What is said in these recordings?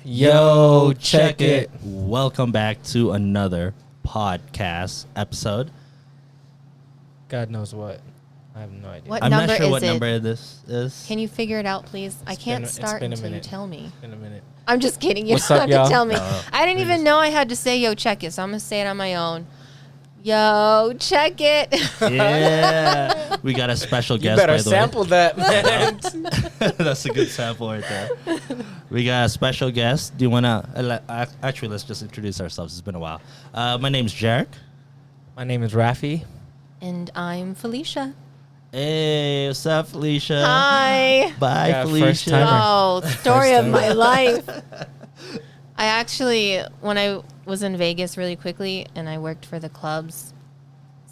Yo, check it. Welcome back to another podcast episode. God knows what. I have no idea. What I'm number not sure is what it? number this is. Can you figure it out, please? I can't it's start been a until you minute. tell me. In a minute. I'm just kidding. You What's don't up, have y'all? to tell me. No, I didn't even know I had to say yo, check it, so I'm going to say it on my own. Yo, check it. Yeah. We got a special You guest, better by the sample that, man. way. That's a good sample right there. We got a special guest. Do you want to... actually, let's just introduce ourselves. It's been a while. My name's JERiCK. My name is Rafi. And I'm Felicia. Hey, what's up, Felicia? Hi. Bye, Yeah, first Felicia. timer. Oh, story of timer. my life. I actually, when I was in Vegas really quickly and I worked for the clubs,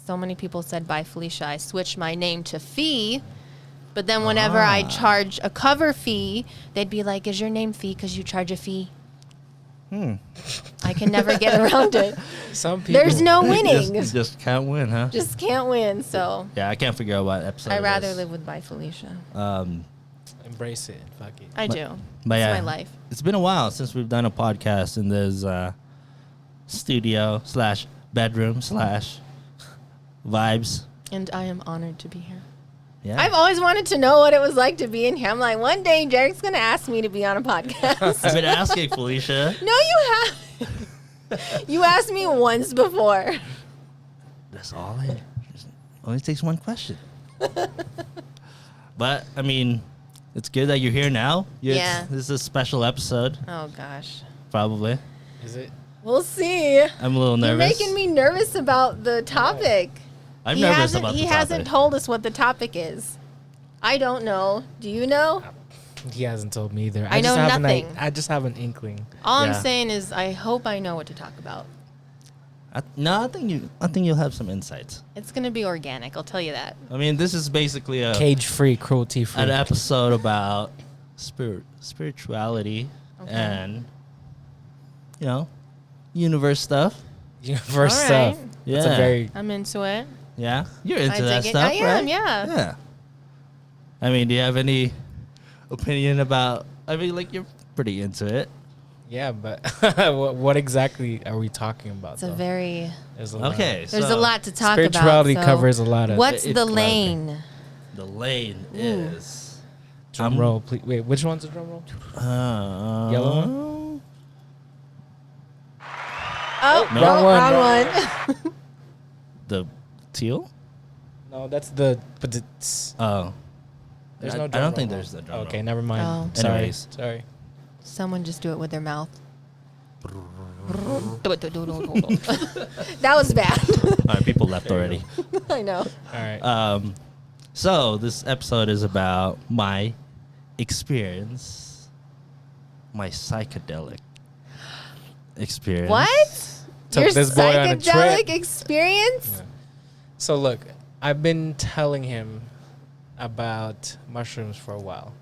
so many people said, bye, Felicia. I switched my name to Fee. But then whenever I charge a cover fee, they'd be like, is your name Fee because you charge a fee? I can never get around it. Some people. There's no winning. Just can't win, huh? Just can't win. So Yeah, I can't figure out what episode I'd rather it is. live with bye, Felicia. Embrace it. Fuck it. I do. But It's yeah, my life. It's been a while since we've done a podcast in this studio / bedroom / vibes. And I am honored to be here. Yeah. I've always wanted to know what it was like to be in here. I'm like, one day JERiCK's going to ask me to be on a podcast. I've been asking Felicia. No, you have. You asked me once before. That's all it only takes one question. But, I mean, it's good that you're here now. Yeah. This is a special episode, Oh, gosh. probably. Is it? We'll see. I'm a little You're nervous. making me nervous about the topic. I'm nervous about He the hasn't topic. told us what the topic is. I don't know. Do you know? He hasn't told me either. I know just have nothing. I just have an inkling. All Yeah. I'm saying is I hope I know what to talk about. I think you'll have some insights. It's going to be organic. I'll tell you that. I mean, this is basically Cage-free, cruelty-free. an episode about spirituality Okay. and, universe stuff. Universe All stuff. right. It's a Yeah. very... I'm into it. Yeah, you're into I that dig it. stuff, I am, right? yeah. Yeah. I mean, do you have any opinion about? I mean, like you're pretty into it. Yeah, but what exactly are we talking about, It's a though? very... There's a lot. Okay, There's a lot to talk Spirituality about. so covers a lot of... What's It's the clouded. lane? The lane is Drum roll, please. Wait, which one's a drum roll? Yellow one. Oh, No. Wrong one, wrong wrong one. The teal. No, that's the... But it's... Oh, There's I no I drum don't think roll. there's the drum Okay, roll. never mind. Oh. Sorry. Anyways. Sorry. Someone just do it with their mouth. That was bad. All right, people left already. I know. All right. So this episode is about my experience, my psychedelic experience. What? Took Your this boy on a psychedelic trip. experience? So look, I've been telling him about mushrooms for a while,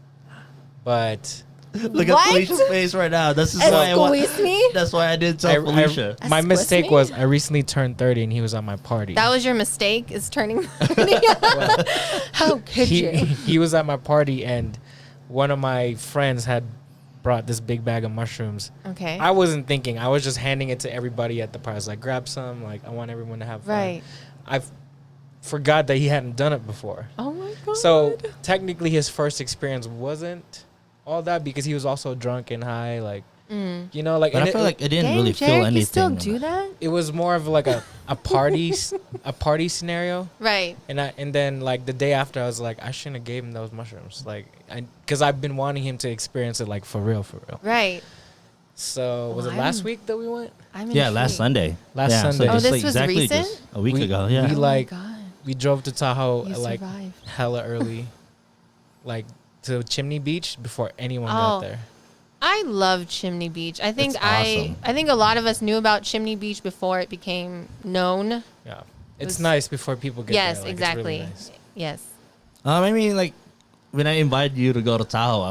but Look at What? Felicia's face right now. This is why Squeeze me? That's why I didn't tell Felicia. my Excuse mistake me? was I recently turned 30 and he was at my party. That was your mistake, is turning 30. How could you? he was at my party and one of my friends had brought this big bag of mushrooms. Okay. I wasn't thinking. I was just handing it to everybody at the party. I was like, grab some. Like, I want everyone to have fun. Right. I forgot that he hadn't done it before. Oh my God. So technically his first experience wasn't all that because he was also drunk and high. Like, you know, like... But and I feel like it didn't Dang, really feel JERiCK, anything. you still do that? it was more of like a party a party scenario. Right. And then like the day after I was like, I shouldn't have gave him those mushrooms. Like, because I've been wanting him to experience it like for real. Right. So was Well, it last I'm- week that we went? I'm Yeah, last intrigued. Sunday. Last Yeah, Sunday. So Oh, just this like was exactly recent? just a week We- ago. Yeah. we Oh like- my God. We drove to Tahoe You like survived. hella early, like to Chimney Beach before anyone got Oh. there. I love Chimney Beach. I think It's awesome. I think a lot of us knew about Chimney Beach before it became known. Yeah, it's was- nice before people get Yes, there. Like, exactly. It's really nice. Yes. I mean, like when I invited you to go to Tahoe,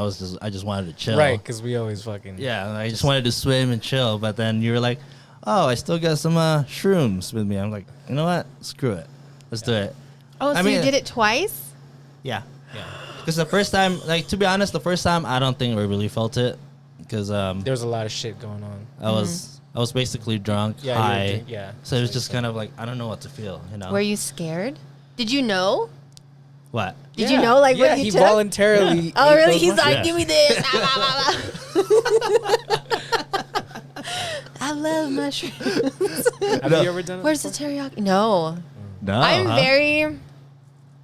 I just wanted to chill. Right, because we always fucking... Yeah, I just wanted to swim and chill. But then you were like, "Oh, I still got some shrooms with me." I'm like, you know what? Screw it. Let's do it. Oh, so I mean- you did it twice? Yeah. Yeah. Because the first time, like to be honest, the first time I don't think we really felt it. because There was a lot of shit going on. I was basically drunk, Yeah, you were high. drink- yeah. So it was just kind of like I don't know what to feel, you know. Were you scared? Did you know? What? Did you know, like, yeah, what you he took? voluntarily. Oh, ate really? those He's like, Yeah. give me this. I love mushrooms. Have you ever done it? Where's the teriyaki? No. No. I'm huh?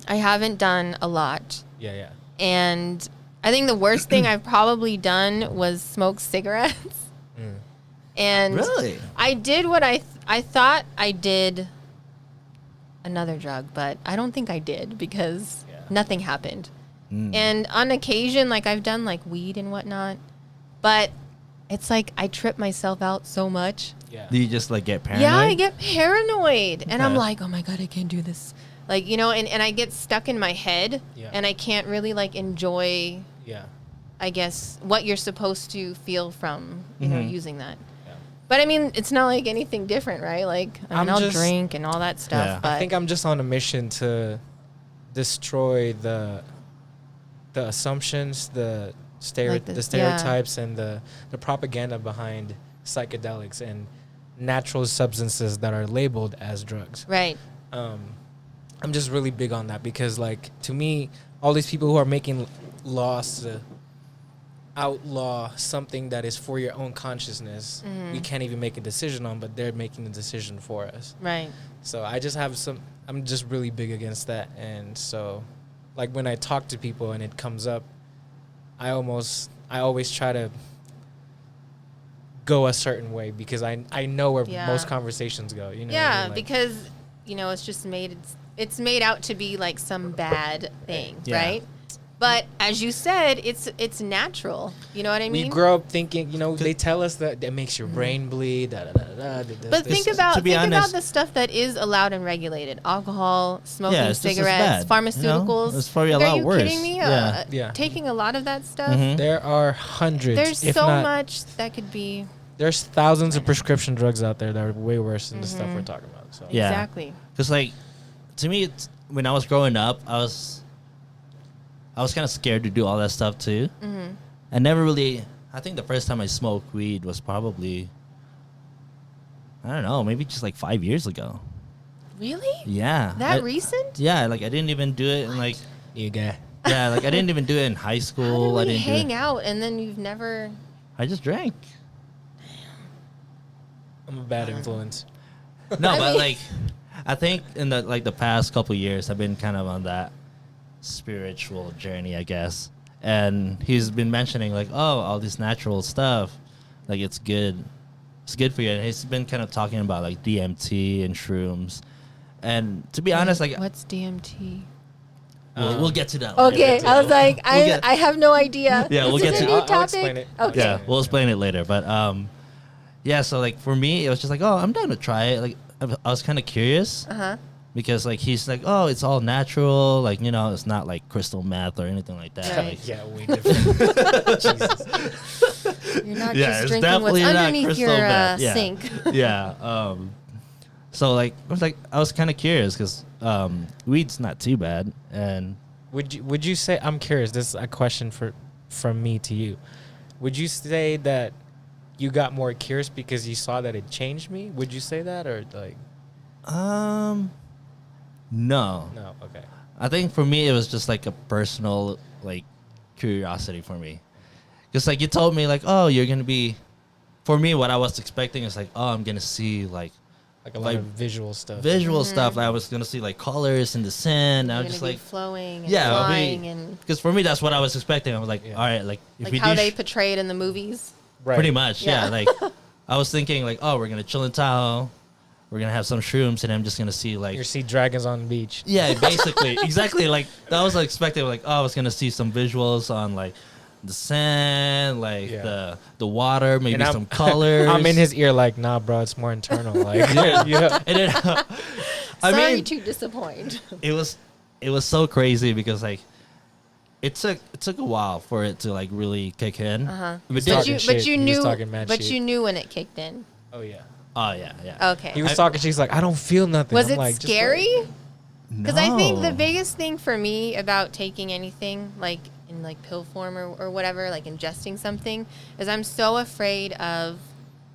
I haven't done a lot. Yeah, yeah. And I think the worst thing I've probably done was smoke cigarettes. And Really? I did what I thought I did another drug, but I don't think I did because Yeah. nothing happened. And on occasion, like I've done like weed and whatnot, but it's like I trip myself out so much. Yeah. Do you just like get paranoid? Yeah, I get paranoid. And I'm Okay. like, oh my God, I can't do this. Like, you know, and I get stuck in my head Yeah. and I can't really like enjoy, Yeah. I guess, what you're supposed to feel from, you know, using that. Yeah. But I mean, it's not like anything different, right? Like, I mean, I'm I'll just- drink and all that stuff, Yeah. but I think I'm just on a mission to destroy the assumptions, the Like the yeah. stereotypes, and the propaganda behind psychedelics and natural substances that are labeled as drugs. right. I'm just really big on that because, like, to me, all these people who are making laws to outlaw something that is for your own consciousness, we can't even make a decision on, but they're making the decision for us. Right. So I just have I'm just really big against that. And so, like, when I talk to people and it comes up, I always try to go a certain way because I know where Yeah. most conversations go, you know? what I Yeah, mean? Like, because, you know, it's made out to be like some bad thing, Yeah. right? But as you said, it's natural. You know what I mean? we grow up thinking, you know, they tell us that it makes your brain bleed, da da da da. But think about to be honest- the stuff that is allowed and regulated: alcohol, smoking Yeah, it's just as cigarettes, bad, you know? pharmaceuticals. It's probably a Are lot you worse. kidding me? Yeah. Yeah. Taking a lot of that stuff. Mhm. There are hundreds, There's if so not, much that could be there's thousands of prescription drugs out there that are way worse than the stuff we're talking about. So Yeah. exactly. Because like, to me, when I was growing up, I was kind of scared to do all that stuff too. I never really. I think the first time I smoked weed was probably, I don't know, maybe just like 5 years ago. Really? Yeah. That I- recent? Yeah, like I didn't even do it in like, you guy. yeah, like I didn't even do it in high How school. I did we didn't do hang it. out and then you've never? I just drank. I'm a bad influence. No, I but mean- like, I think in the past couple years, I've been kind of on that spiritual journey, I guess. And he's been mentioning like, oh, all this natural stuff, like it's good for you. And he's been kind of talking about like DMT and shrooms. And to be honest, like What's DMT? we'll get to that. Okay, later, too. I was like, We'll get- I have no idea. Yeah, we'll Is get it to- a new I'll topic? explain it. Okay. Yeah, we'll explain it later. But yeah. So like for me, it was just like, oh, I'm down to try it. Like I was kind of curious. Because like he's like, oh, it's all natural, like, you know, it's not like crystal meth or anything like that. Right. Like, Yeah, way different. Jesus. You're not Yeah, just it's drinking what's definitely not underneath crystal your meth. Yeah. sink. yeah. So like I was kind of curious because weed's not too bad, and Would you say, I'm curious, this is a question from me to you. Would you say that you got more curious because you saw that it changed me? Would you say that, or like no, okay. I think for me it was just like a personal like curiosity for me, because like you told me like, oh, you're gonna be. For me, what I was expecting is like, oh, I'm gonna see like Like a lot Like, of visual stuff. visual stuff. I was gonna see like colors in the sand. I You're was just gonna be like, flowing and yeah, I flying mean, and because for me that's what I was expecting. I was like, Yeah. all right, like if like we how do they portray it in the movies. Right. pretty much, yeah. Yeah. Like I was thinking like, oh, we're gonna chill in Tahoe, we're gonna have some shrooms, and I'm just gonna see like, You see dragons on the beach. yeah, basically, exactly. Like that was expecting. Like, oh, I was gonna see some visuals on like the sand, like Yeah. the water, maybe And I'm- some colors. I'm in his ear like, nah, bro, it's more internal. Like, yeah. And then, I Sorry mean, to disappoint. it was so crazy because like it took a while for it to like really kick in. Uh-huh. But He's then- talking shit. He was knew talking mad but shit. you knew when it kicked in. Oh yeah. oh yeah. Okay. He was I- talking. She's like, I don't feel nothing. Was I'm it like, just scary? like- Because I think the No. biggest thing for me about taking anything, like in like pill form or whatever, like ingesting something, is I'm so afraid of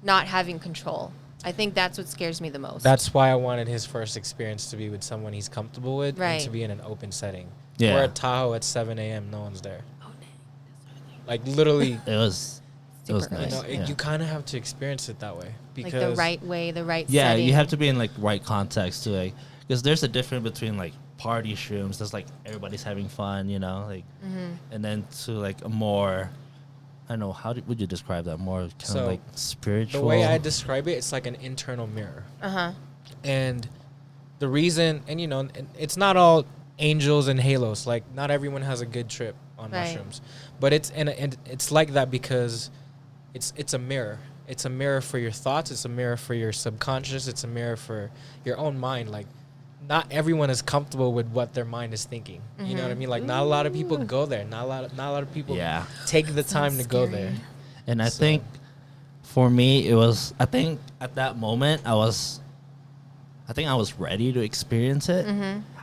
not having control. I think that's what scares me the most. That's why I wanted his first experience to be with someone he's comfortable with, and Right. to be in an open setting. Yeah. We're at Tahoe at 7 a.m. No one's there. Like literally, It was Super nice. early. Yeah. you kind of have to experience it that way because Like the right way, the right Yeah, setting. you have to be in like right context too, like because there's a difference between like party shrooms, that's like everybody's having fun, you know, like, and then to like a more, I don't know, would you describe that, more kind So, of like spiritual? the way I describe it, it's like an internal mirror. And the reason, and it's not all angels and halos. Like not everyone has a good trip on Right. mushrooms, but and it's like that because it's a mirror. It's a mirror for your thoughts. It's a mirror for your subconscious. It's a mirror for your own mind. Like not everyone is comfortable with what their mind is thinking. You know what I mean? Like not a lot of people go there. Not a lot of people Yeah. take the time to go scary. there. And I So- think for me, it was, I think at that moment, I was ready to experience it.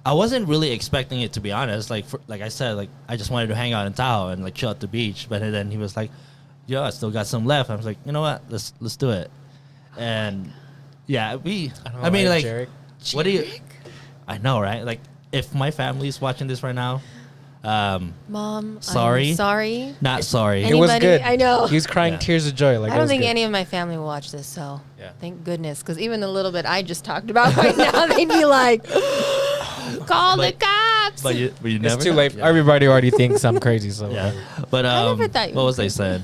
I wasn't really expecting it, to be honest. Like, like I said, like I just wanted to hang out in Tahoe and like chill at the beach. But then he was like, "Yo, I still got some left." I was like, "You know what? Let's do it." And yeah, I mean, like, JERiCK. what do you? I know, right? Like, if my family's watching this right now, Mom, Sorry? I'm sorry. not sorry. It was Anybody- good. I know. He was crying Yeah. tears of joy. Like I it don't was think good. any of my family will watch this, so Yeah. thank goodness. Because even the little bit I just talked about right now, they'd be like, call the But- cops. But you never. It's too know. late. Yeah. Everybody already thinks I'm crazy. So Yeah, but I never thought you what were was I crazy. saying?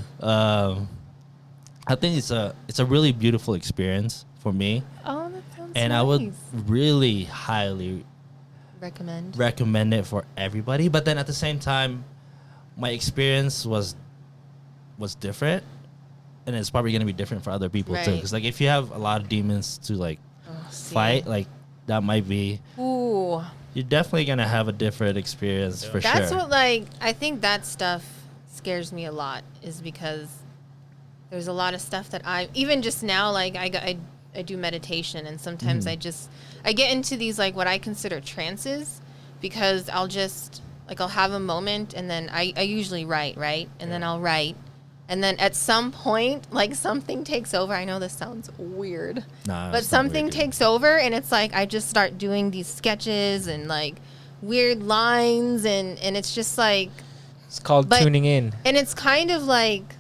I think it's a really beautiful experience for me, Oh, that sounds and nice. I would really highly recommend. recommend it for everybody. But then at the same time, my experience was different, and it's probably gonna be different for other people too. Right. Because like if you have a lot of demons to like Oh, see. fight, like that might be, Ooh. you're definitely gonna have a different experience for That's sure. what, like, I think that stuff scares me a lot, is because there's a lot of stuff that even just now, like, I do meditation, and sometimes I get into these, like, what I consider trances, because I'll have a moment, and then I usually write, right? And then I'll write. And then at some point, like, something takes over. I know this sounds weird. Nah, But it's not something weird, dude. takes over, and it's like I just start doing these sketches and, like, weird lines, and it's just like, it's called But- tuning in. and it's kind of like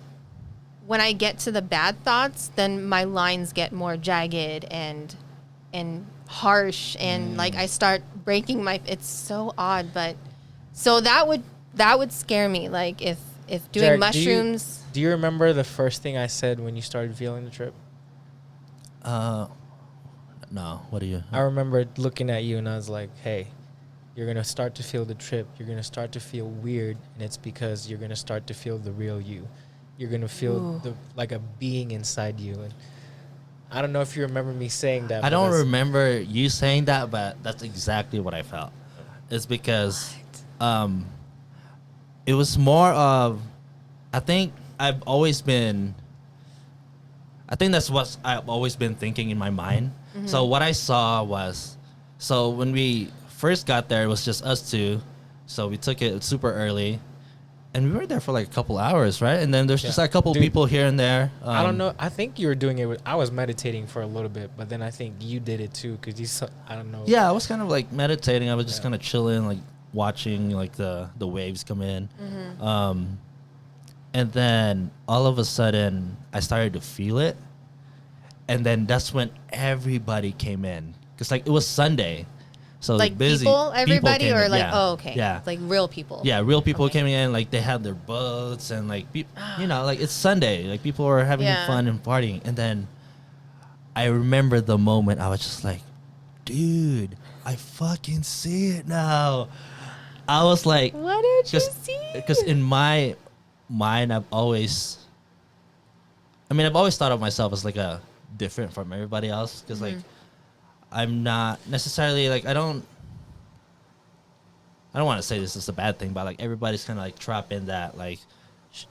when I get to the bad thoughts, then my lines get more jagged and harsh, and like I start breaking it's so odd, but so that would scare me, like if doing JERiCK, mushrooms. Do you remember the first thing I said when you started feeling the trip? No, what do you? I remember looking at you and I was like, hey, you're going to start to feel the trip. You're going to start to feel weird. And it's because you're going to start to feel the real you. You're going to feel Ooh. like a being inside you. And I don't know if you remember me saying that. I but don't that's- remember you saying that, but that's exactly what I felt. It's because it was more of, I think that's what I've always been thinking in my mind. So what I saw was, so when we first got there, it was just us two. So we took it super early. And we were there for like a couple hours, right? And then there's just Yeah. like a couple Dude, people here and there. I don't know. I think you were doing it I was meditating for a little bit, but then I think you did it too because I don't know. Yeah, I was kind of like meditating. I was just Yeah. kind of chilling, like watching like the waves come in. And then all of a sudden, I started to feel it. And then that's when everybody came in. Because like it was Sunday. So Like busy. everybody, came or in, like, yeah. oh, okay. Yeah. Like real people. Yeah, real people Okay. came in, like they had their boats and like, like it's Sunday, like people were having Yeah. fun and partying. And then I remember the moment I was just like, dude, I fucking see it now. I was like, What did you see? because in my mind, I've always thought of myself as like a different from everybody else. Because like, I'm not necessarily like, I don't want to say this is a bad thing, but like everybody's kind of like trapped in that like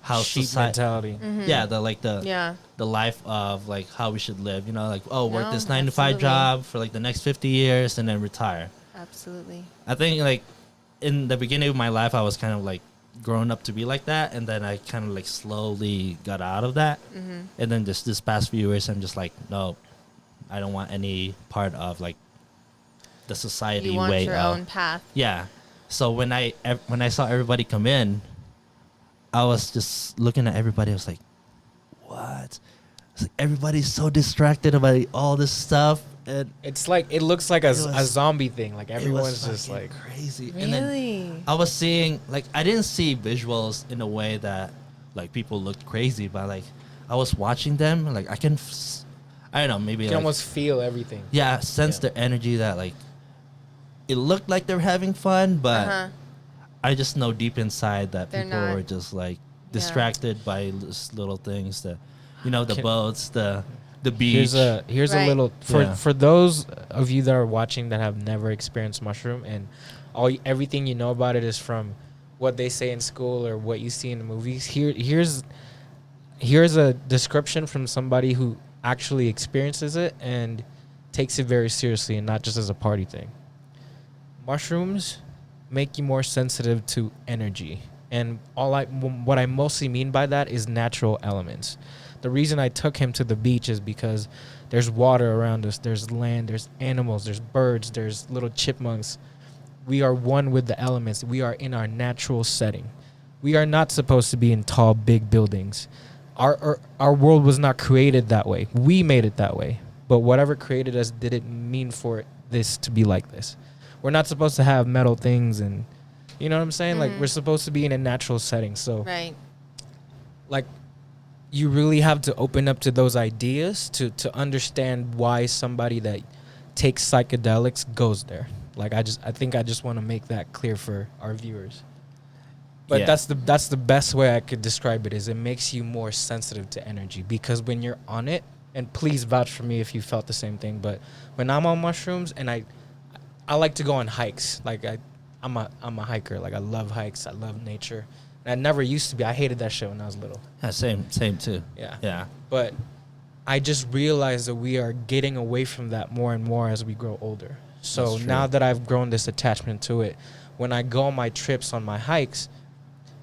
how sheep society, mentality. yeah, the Yeah. the life of like how we should live, like, oh, work No, this 9 to 5 absolutely. job for like the next 50 years and then retire. Absolutely. I think like in the beginning of my life, I was kind of like grown up to be like that, and then I kind of like slowly got out of that. And then just this past few years, I'm just like, no, I don't want any part of like the society You want way your of own path. yeah. So when I saw everybody come in, I was just looking at everybody. I was like, what? It's like everybody's so distracted about all this stuff, and It's like it looks like a was- zombie thing. Like it was everyone's just fucking like crazy. Really? And then I was seeing like I didn't see visuals in a way that like people looked crazy, but like I was watching them, like I can, I don't know, maybe you can like, almost feel everything. yeah, sense Yeah. their energy that like it looked like they're having fun, but Uh-huh. I just know deep inside that They're people not. were just like distracted by just little things that, you know, the Can- boats, the beach. Here's Right. a little Yeah. for those of you that are watching that have never experienced mushroom and everything you know about it is from what they say in school or what you see in the movies. Here's a description from somebody who actually experiences it and takes it very seriously and not just as a party thing. Mushrooms make you more sensitive to energy. And what I mostly mean by that is natural elements. The reason I took him to the beach is because there's water around us, there's land, there's animals, there's birds, there's little chipmunks. We are one with the elements. We are in our natural setting. We are not supposed to be in tall, big buildings. Our world was not created that way. We made it that way. But whatever created us didn't mean for this to be like this. We're not supposed to have metal things and, you know what I'm saying? Like, we're supposed to be in a natural setting. So, Right. like, you really have to open up to those ideas to understand why somebody that takes psychedelics goes there. Like, I think I just want to make that clear for our viewers. But Yeah. that's the best way I could describe it is it makes you more sensitive to energy because when you're on it, and please vouch for me if you felt the same thing, but when I'm on mushrooms and I like to go on hikes. Like I'm a hiker. Like I love hikes. I love nature. And I never used to be. I hated that shit when I was little. Yeah, same too. Yeah. Yeah. But I just realized that we are getting away from that more and more as we grow older. So That's true. now that I've grown this attachment to it, when I go on my trips, on my hikes,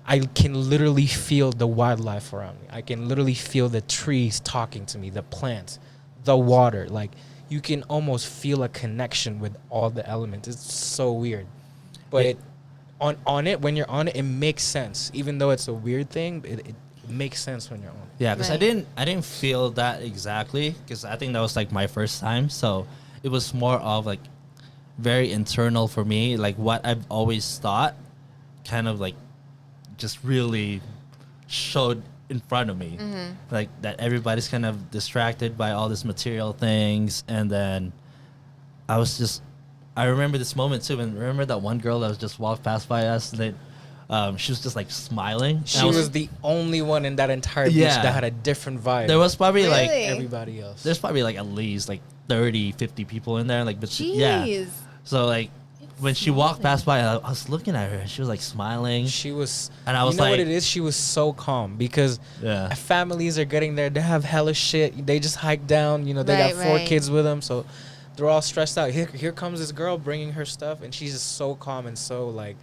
I can literally feel the wildlife around me. I can literally feel the trees talking to me, the plants, the water. Like you can almost feel a connection with all the elements. It's so weird. But Yeah. it when you're on it, it makes sense. Even though it's a weird thing, it makes sense when you're on it. Yeah, because Right. I didn't feel that exactly because I think that was like my first time, so it was more of like very internal for me, like what I've always thought, kind of like just really showed in front of me, like that everybody's kind of distracted by all these material things, and then I remember this moment too, and remember that one girl that was just walked past by us, and then she was just like smiling. And She I was the only one in that entire beach Yeah. that had a different vibe. There was probably like Really? everybody else. there's probably like at least like 30, 50 people in there. Like, but Jeez. yeah. So like when she walked smiling. past by, I was looking at her and she was like smiling. She was, And I was you know what like- it is? She was so calm because Yeah. families are getting there. They have hella shit. They just hiked down. You know, they Right, got 4 right. kids with them, so they're all stressed out. Here comes this girl bringing her stuff, and she's just so calm and so like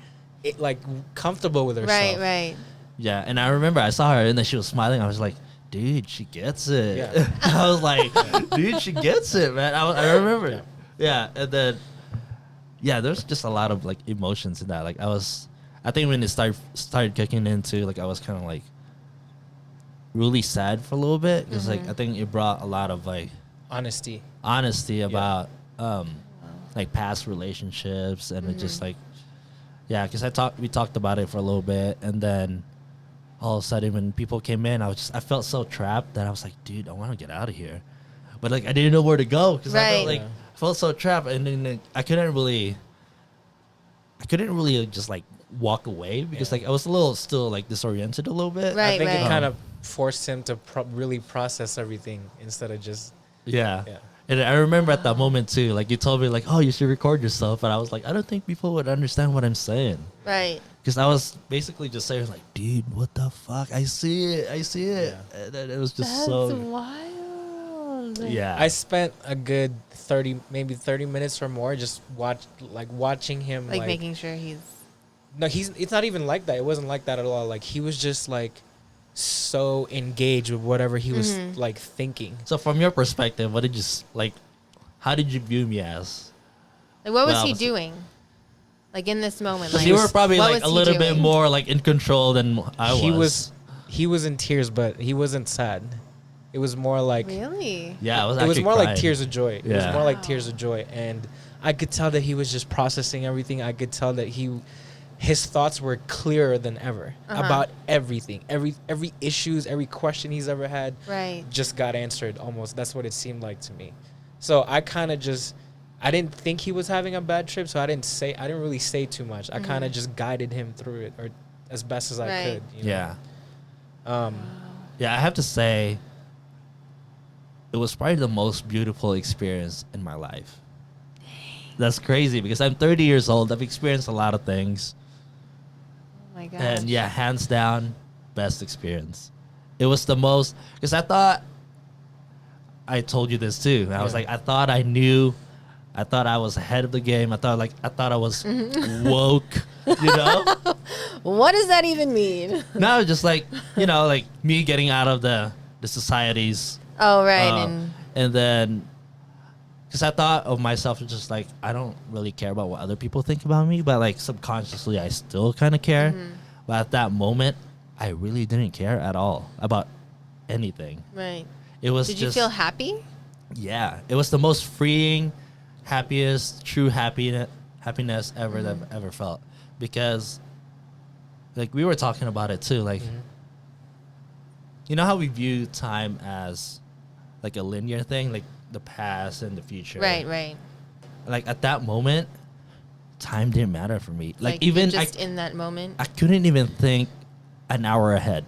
comfortable with herself. Right, right. Yeah. And I remember I saw her and then she was smiling. I was like, dude, she gets it. Yeah. I was like, dude, she gets it, man. I remember. Yeah. Yeah. And then, yeah, there's just a lot of like emotions in that. Like I think when it started kicking into, like I was kind of like really sad for a little bit because like I think it brought a lot of like Honesty. honesty about like past relationships and it just like because we talked about it for a little bit and then all of a sudden when people came in I felt so trapped that I was like, dude, I want to get out of here, but like I didn't know where to go because I Right. felt like I felt so trapped and then like, I couldn't really just like walk away because like I was a little still like disoriented a little bit. Right. I think it right. kind of forced him to really process everything instead of just Yeah. Yeah. And I remember at that moment too, like you told me like, oh, you should record yourself. And I was like, I don't think people would understand what I'm saying. Right. Because I was basically just saying like, dude, what the fuck? I see it. Yeah. And then it was just That's so, wild. yeah. I spent a good 30 minutes or more just watching him Like making sure he's No, it's not even like that. It wasn't like that at all. Like he was just like so engaged with whatever he was like thinking. So from your perspective, what did you like? How did you view me as? Like, what was Well, he doing? Like in this moment, Because like you were probably what like a was he little bit doing? more like in control than I was. He was in tears, but he wasn't sad. It was more like Really? Yeah, I was. it was actually more like crying. tears of joy. It was Yeah. more like tears of joy, and I could tell that he was just processing everything. I could tell that his thoughts were clearer than ever about everything. Every issues, every question he's ever had, Right. just got answered almost. That's what it seemed like to me. So I kind of just, I didn't think he was having a bad trip, so I didn't really say too much. I kind of just guided him through it, or as best as I could. You know? Yeah. Yeah, I have to say, it was probably the most beautiful experience in my life. That's crazy because I'm 30 years old. I've experienced a lot of things. Oh my gosh. And yeah, hands down, best experience. It was the most, because I thought, I told you this too. I was like, I thought I knew, I thought I was ahead of the game. I thought I was woke, you know? What does that even mean? No, just like, you know, like me getting out of the societies. Oh, right. And then, because I thought of myself as just like, I don't really care about what other people think about me, but like subconsciously I still kind of care. But at that moment, I really didn't care at all about anything. Right. It was Did you feel happy? Yeah, it was the most freeing, happiest, true happiness ever that I've ever felt. Because, like, we were talking about it too. Like, you know how we view time as like a linear thing, like the past and the future. Right, right. Like at that moment, time didn't matter for me. Like you're even just in that moment. I couldn't even think an hour ahead.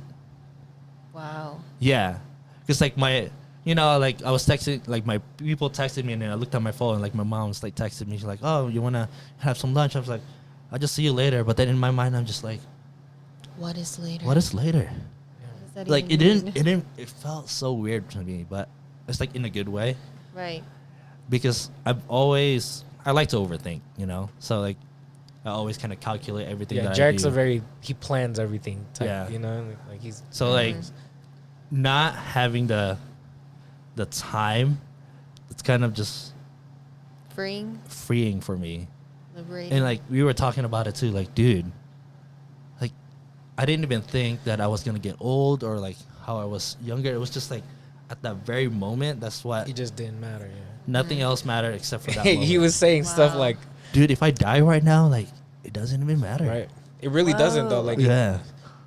Wow. Yeah, because like like I was texting, like my people texted me, and then I looked at my phone, and like my mom was like texted me. She's like, "Oh, you wanna have some lunch?" I was like, "I'll just see you later." But then in my mind, I'm just like, What is later? "What is later?" What does that Like even it mean? it felt so weird to me, but it's like in a good way, Right. because I like to overthink, you know. So like I always kind of calculate everything. Yeah, that JERiCK's I do. he plans everything. Type, Yeah. you know, like he's So like not having the time, it's kind of just freeing for me. Liberating. And like we were talking about it too, like dude, like I didn't even think that I was gonna get old or like how I was younger. It was just like at that very moment, that's what he just didn't matter. Yeah. nothing else mattered except for that moment. He was saying stuff Wow. like, dude, if I die right now, like it doesn't even matter. right. It really doesn't though. Whoa. Like, Yeah.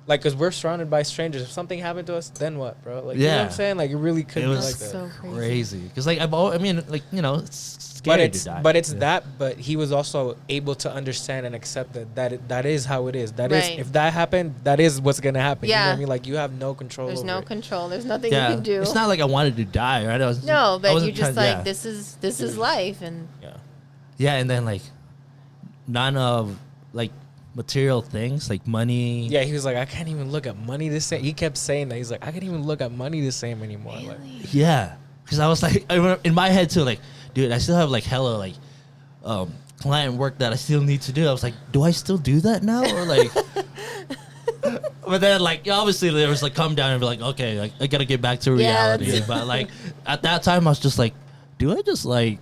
like, cause we're surrounded by strangers. If something happened to us, then what, bro? Like, you know what Yeah. I'm saying? Like, it really couldn't It be was like that. so crazy. Crazy. Because like I mean, like, you know, it's But scary it's to die. but it's Yeah. that. But he was also able to understand and accept that is how it is. That is Right. if that happened, that is what's gonna happen. You know what Yeah. I mean? Like you have no control. There's over no it. control. There's nothing Yeah. you can do. It's not like I wanted to die, right? I no, but wasn't you just trying- like yeah. this is life, and Yeah. Yeah, and then like none of like material things like money. Yeah, he was like, I can't even look at money the same. He kept saying that. He's like, I can't even look at money the same anymore. Like, Yeah, because I was like, in my head too, like, dude, I still have like hella like client work that I still need to do. I was like, do I still do that now or like? But then like obviously there was like come down and be like, okay, like I gotta get back to Yeah, reality. But like at that time I was just like, do I just like?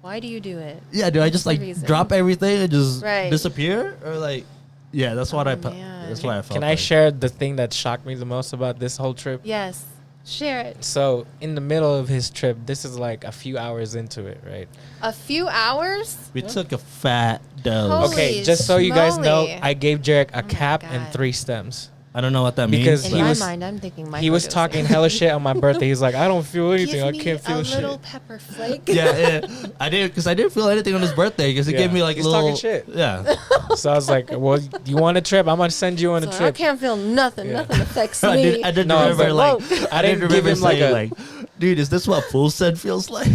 why do you do it? Yeah, do I What's just the like reason? drop everything and just Right. disappear or like? Yeah, that's what Oh, I. man. That's what I felt. can I like. share the thing that shocked me the most about this whole trip? Yes, share it. So in the middle of his trip, this is like a few hours into it, right? A few hours. We took a fat dose. Holy Okay, just so you guys know, schmoly. I gave JERiCK a my cap God. and 3 stems. I don't know what that means. Because In he my was- mind, I'm thinking He was microdosing. talking hella shit on my birthday. He's like, I don't feel anything. Give I me can't feel a shit. little pepper flake. yeah, I did because I didn't feel anything on his birthday because he Yeah. gave me like He's little talking shit. Yeah, So I was like, well, you want a trip? I'm going to send you on a So I trip. can't feel nothing. Yeah. Nothing affects I me. didn't No, I was remember like like, I didn't give remember him like saying, a. dude, is this what full send feels like?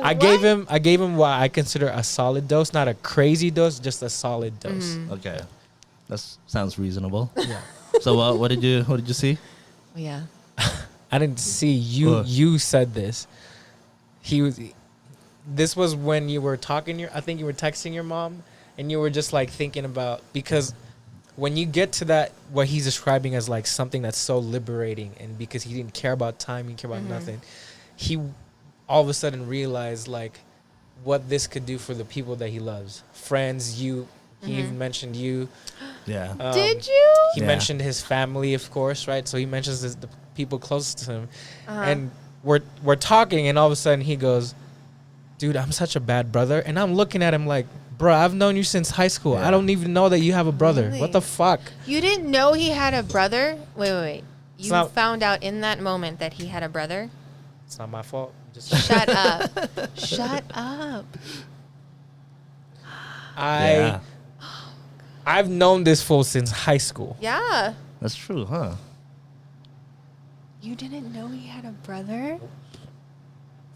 I gave him what I consider a solid dose, not a crazy dose, just a solid dose. Okay, that sounds reasonable. Yeah. So what did you see? Yeah. I didn't see you. What? You said this. This was when you were talking. I think you were texting your mom, and you were just like thinking about, because when you get to that, what he's describing as like something that's so liberating, and because he didn't care about time, he didn't care about nothing, he all of a sudden realized like what this could do for the people that he loves, friends, you. He even mentioned you. Yeah. Did you? He mentioned his family, of course, right? So he mentions the people closest to him, and we're talking, and all of a sudden he goes, "Dude, I'm such a bad brother," and I'm looking at him like, "Bro, I've known you since high school. Yeah. I don't even know that you have a brother. Really? What the fuck?" You didn't know he had a brother? Wait. It's You not- found out in that moment that he had a brother? It's not my fault. Just Shut up. Shut up. Yeah. I've known this fool since high school. Yeah. That's true, huh? You didn't know he had a brother?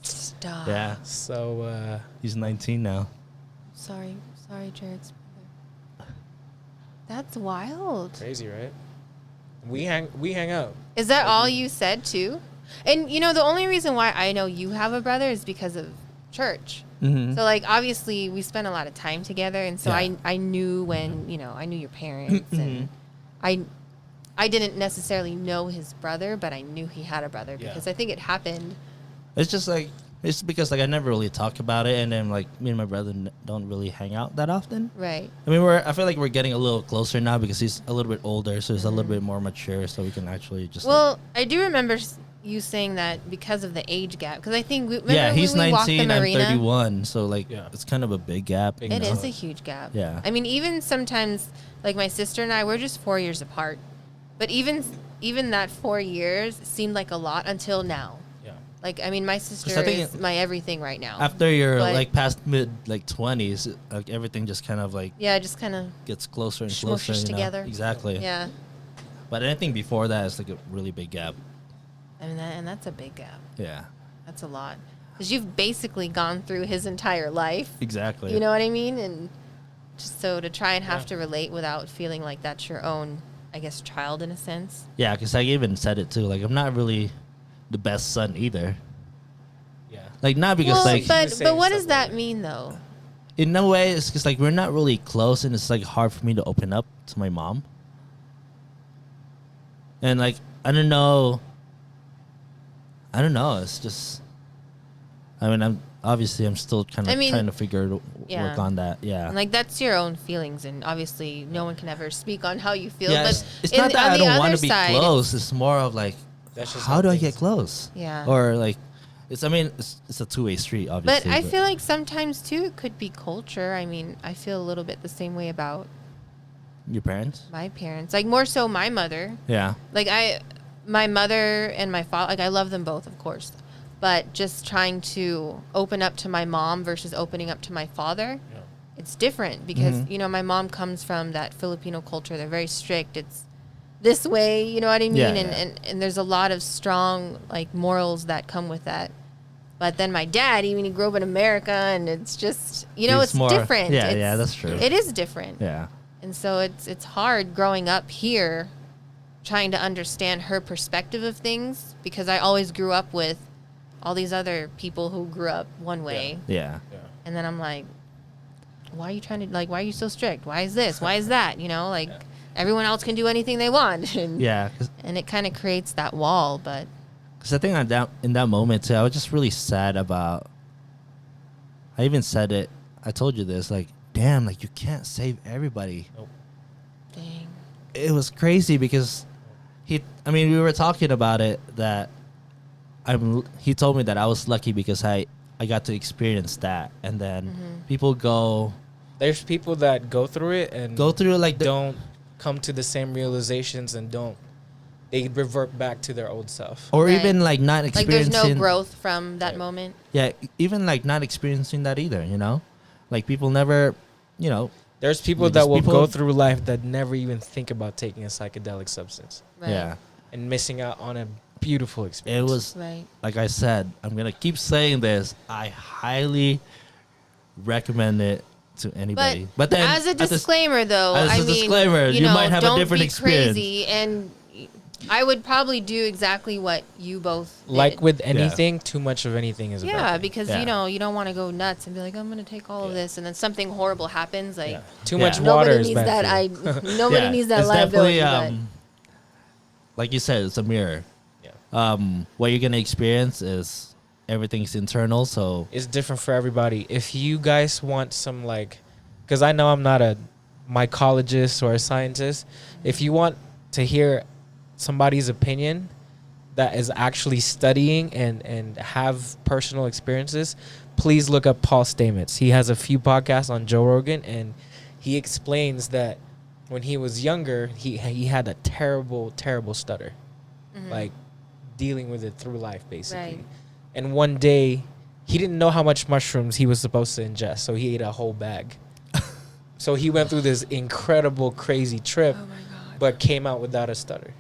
Stop. Yeah. So He's 19 now. Sorry, JERiCK's brother. That's wild. crazy, right? We hang out. Is that all you said too? And you know, the only reason why I know you have a brother is because of church. Mm-hmm. So like obviously we spent a lot of time together, and so Yeah. I knew when, you know, I knew your parents, and I didn't necessarily know his brother, but I knew he had a brother because I think it happened. It's just like, it's because like I never really talk about it, and then like me and my brother don't really hang out that often. Right. I mean, I feel like we're getting a little closer now because he's a little bit older, so he's a little bit more mature, so we can actually just. Well, I do remember you saying that because of the age gap, because I think remember he's when we walked the 19, I'm marina? 31, so like Yeah. it's kind of a big gap. Big you It know? is a huge gap. Yeah. I mean, even sometimes, like my sister and I, we're just 4 years apart. But even that 4 years seemed like a lot until now. Yeah. Like, I mean, my sister I think is my everything right now. After you're But- like past mid like 20s, like everything just kind of like Yeah, just kind of, gets closer and closer. Smooshes You know? together. Exactly. yeah. But anything before that is like a really big gap. I mean, and that's a big gap. Yeah. That's a lot. Because you've basically gone through his entire life. Exactly. You know what I mean? And just so to try and have Yeah. to relate without feeling like that's your own, I guess, child in a sense. Yeah, because I even said it too. Like I'm not really the best son either. Yeah. Like not because Well, like He was but saying what stuff does that like that. mean though? in a way it's because like we're not really close, and it's like hard for me to open up to my mom. And like I don't know. It's just. I mean, I'm still kind of I mean, trying to figure yeah. work on that. Yeah. And like that's your own feelings, and obviously no one can ever speak on how you feel. Yeah, but it's not that on I the don't want other to be side, close. It's more of like, That's just how how do I things- get close? Yeah. Or like, it's. I mean, it's a two-way street, But obviously. I feel like sometimes too it could be culture. I mean, I feel a little bit the same way about Your parents. my parents. Like more so my mother. Yeah. Like my mother and my father. Like I love them both, of course. But just trying to open up to my mom versus opening up to my father, Yeah. it's different because you know my mom comes from that Filipino culture. They're very strict. It's this way, you know what I mean? Yeah, And there's a lot of strong like morals that come with that. But then my dad, even he grew up in America, and it's just He's it's more- different. yeah, It's- yeah, that's true. It is different. Yeah. And so it's hard growing up here, trying to understand her perspective of things because I always grew up with all these other people who grew up one way. Yeah. Yeah. And then I'm like, why are you trying to, like, why are you so strict? Why is this? Why is that? You know, like, everyone else can do anything they want. And, Yeah. and it kind of creates that wall. But Because I think in that moment too, I was just really sad about. I even said it. I told you this. Like, damn, like you can't save everybody. dang. It was crazy because we were talking about it that he told me that I was lucky because I got to experience that, and then people There's people that go through it and go through like don't come to the same realizations and they revert back to their old self. or Right. even like not Like, experiencing there's no growth from that moment. Yeah, even like not experiencing that either, you know? Like people never, you know, There's people Yeah, that just will people- go through life that never even think about taking a psychedelic substance Right. yeah. and missing out on a beautiful It experience. was Right. like I said, I'm going to keep saying this. I highly recommend it to anybody. But then as a at the s- disclaimer, though, as I a mean, disclaimer, you know, might have a don't different be experience. crazy and I would probably do exactly what you both did. Like with anything, too much of anything is a bad Yeah, thing. because you know you don't want to go nuts and be like, I'm gonna take all of this, and then something horrible happens. Like Too much water nobody is needs bad that. for you. Nobody needs that it's liability. definitely, like you said, it's a mirror. Yeah. What you're gonna experience is everything's internal, so It's different for everybody. If you guys want some because I know I'm not a mycologist or a scientist. If you want to hear somebody's opinion that is actually studying and have personal experiences, please look up Paul Stamets. He has a few podcasts on Joe Rogan, and he explains that when he was younger, he had a terrible, terrible stutter, like dealing with it through life, basically. Right. And one day, he didn't know how much mushrooms he was supposed to ingest, so he ate a whole bag. So he went through this incredible, crazy trip, Oh my god! but came out without a stutter.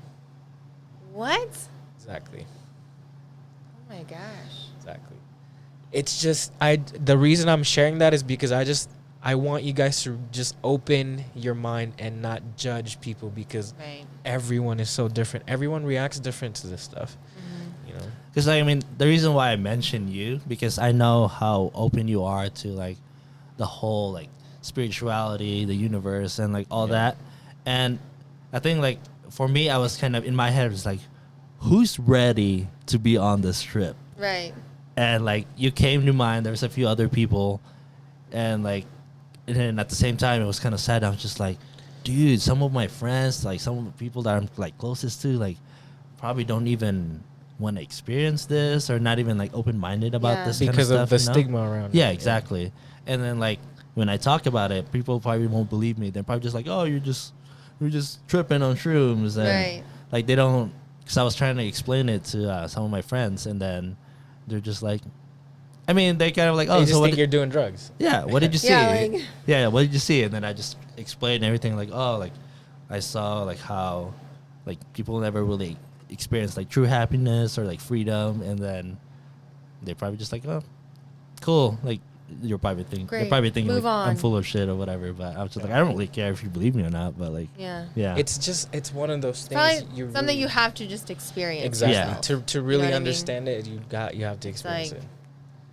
What? Exactly. Oh my gosh! Exactly. It's just the reason I'm sharing that is because I want you guys to just open your mind and not judge people, because Right. everyone is so different. Everyone reacts different to this stuff. You know. because I mean the reason why I mentioned you, because I know how open you are to like the whole like spirituality, the universe, and like all that. And I think like for me, I was kind of in my head, it was like, who's ready to be on this trip? Right. And like you came to mind. There was a few other people, and like, and then at the same time, it was kind of sad. I was just like, dude, some of my friends, like some of the people that I'm like closest to, like probably don't even want to experience this, or not even like open-minded about Yeah. this Because kind of stuff, the you know? stigma around Yeah, it. exactly. And then like when I talk about it, people probably won't believe me. They're probably just like, oh, you're just tripping on shrooms, and Right. like they don't. Because I was trying to explain it to some of my friends, and then they're just like, I mean, they kind of like, oh, They so just what think you're doing drugs. yeah, what did you see? Yeah, like- Yeah, what did you see? And then I just explained everything, like, oh, like I saw like how like people never really experience like true happiness or like freedom, and then they're probably just like, oh, cool, like you're probably thinking Great. Move like, I'm on. full of shit or whatever. But I was just like, I don't really care if you believe me or not, but like, Yeah. yeah, It's one of those things. Probably you something really, you have to just experience. exactly Yeah. to really what I mean? understand it. You have to experience like- it.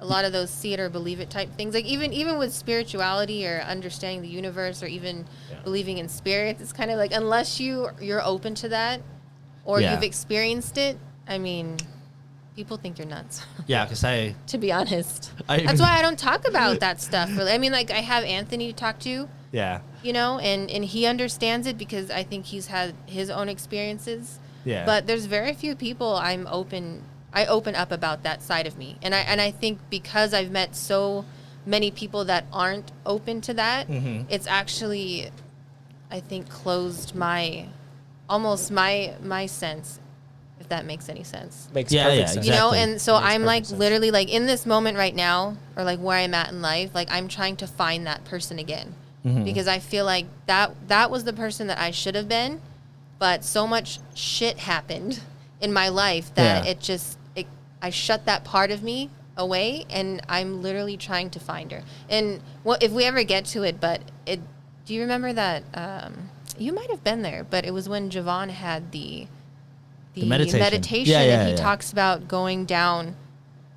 A lot of those see it or believe it type things. Like even with spirituality or understanding the universe or even Yeah. believing in spirits, it's kind of like unless you're open to that or Yeah. you've experienced it. I mean, people think you're nuts. yeah, because To be honest, I- that's why I don't talk about that stuff. Really, I mean, like I have Anthony to talk to, yeah, you know, and he understands it because I think he's had his own experiences. yeah, But there's very few people I open up about that side of me. And I think because I've met so many people that aren't open to that, Mhm. it's actually I think closed my sense, if that makes any sense. Makes Yeah, perfect yeah, sense. You know, Exactly. and so Makes I'm perfect like sense. literally like in this moment right now, or like where I'm at in life, like I'm trying to find that person again. Mhm. Because I feel like that was the person that I should have been, but so much shit happened in my life that Yeah. I shut that part of me away, and I'm literally trying to find her. And what if we ever get to it? But do you remember that? You might have been there, but it was when Javon had the meditation. Yeah, and yeah, he yeah. talks about going down,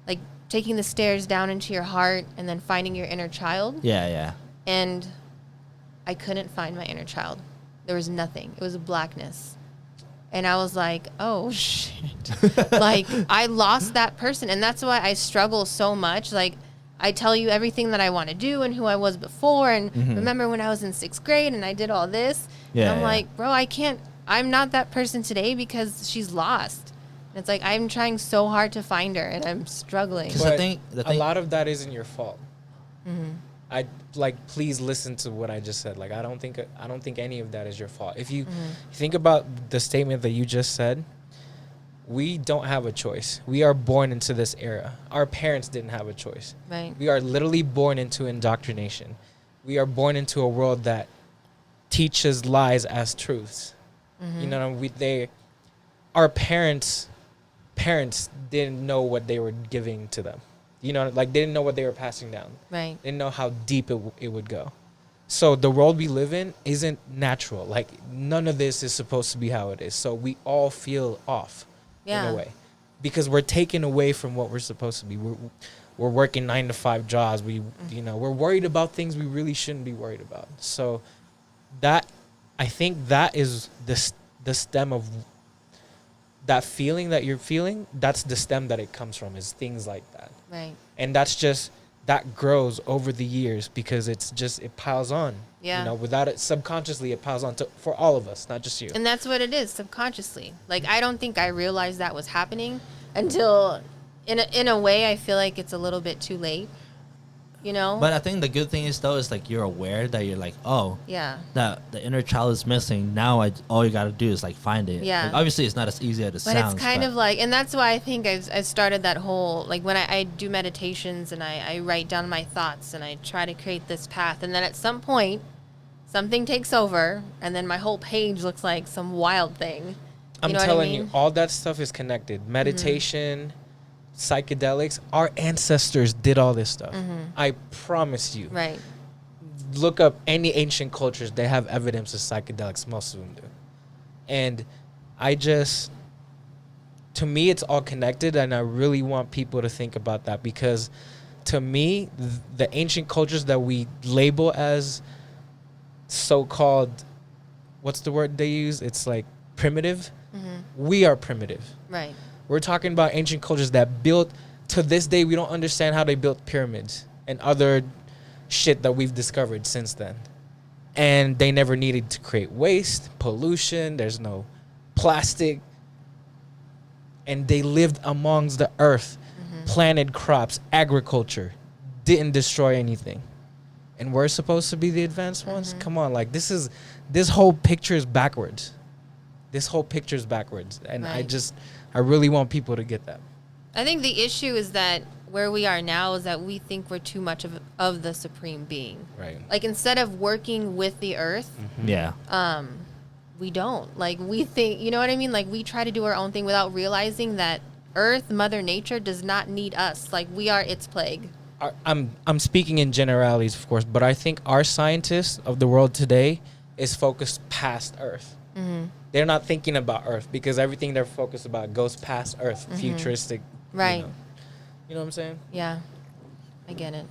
like taking the stairs down into your heart, and then finding your inner child. yeah, yeah. And I couldn't find my inner child. There was nothing. It was a blackness. And I was like, oh, shit. Like, I lost that person. And that's why I struggle so much. Like, I tell you everything that I want to do and who I was before. And remember when I was in 6th grade and I did all this? Yeah, and I'm yeah. like, bro, I'm not that person today because she's lost. And it's like, I'm trying so hard to find her and I'm struggling. 'Cause But the a thing- lot of that isn't your fault. I please listen to what I just said. Like I don't think any of that is your fault. If you think about the statement that you just said, we don't have a choice. We are born into this era. Our parents didn't have a choice. Right. We are literally born into indoctrination. We are born into a world that teaches lies as truths. You know, our parents didn't know what they were giving to them. You know, like they didn't know what they were passing down. Right. They didn't know how deep it would go. So the world we live in isn't natural. Like none of this is supposed to be how it is. So we all feel off in Yeah. a way because we're taken away from what we're supposed to be. We're working 9 to 5 jobs. We're worried about things we really shouldn't be worried about. So that, I think that is the stem of that feeling that you're feeling. That's the stem that it comes from, is things like that. Right. And that's just, that grows over the years because it piles on. Yeah. Without it, subconsciously it piles on for all of us, not just you. And that's what it is, subconsciously. Like, I don't think I realized that was happening until, in a way, I feel like it's a little bit too late. But I think the good thing is, though, is like you're aware that you're like, oh, Yeah. that the inner child is missing. Now all you got to do is like find it. Yeah. Like, obviously, it's not as easy as it But sounds. it's kind of like, and that's why I think I started that whole, like when I do meditations and I write down my thoughts and I try to create this path. And then at some point, something takes over and then my whole page looks like some wild thing. I'm know what I telling mean? you, all that stuff is connected. Meditation, psychedelics, our ancestors did all this stuff. I promise you. Right. Look up any ancient cultures, they have evidence of psychedelics. Most of them do. And to me, it's all connected, and I really want people to think about that, because to me, the ancient cultures that we label as so-called, what's the word they use? It's like primitive. We are primitive. Right. We're talking about ancient cultures that built, to this day, we don't understand how they built pyramids and other shit that we've discovered since then. And they never needed to create waste, pollution, there's no plastic. And they lived amongst the earth, planted crops, agriculture, didn't destroy anything. And we're supposed to be the advanced ones? Come on, like this whole picture is backwards. This whole picture is backwards. And Right. I really want people to get that. I think the issue is that where we are now is that we think we're too much of the supreme being. Right. Like, instead of working with the earth, yeah. we don't. Like, we think, you know what I mean? Like, we try to do our own thing without realizing that Earth, Mother Nature, does not need us. Like, we are its plague. I'm speaking in generalities, of course, but I think our scientists of the world today is focused past Earth. They're not thinking about Earth because everything they're focused about goes past Earth, futuristic. Right. You know what I'm saying? Yeah. I get it.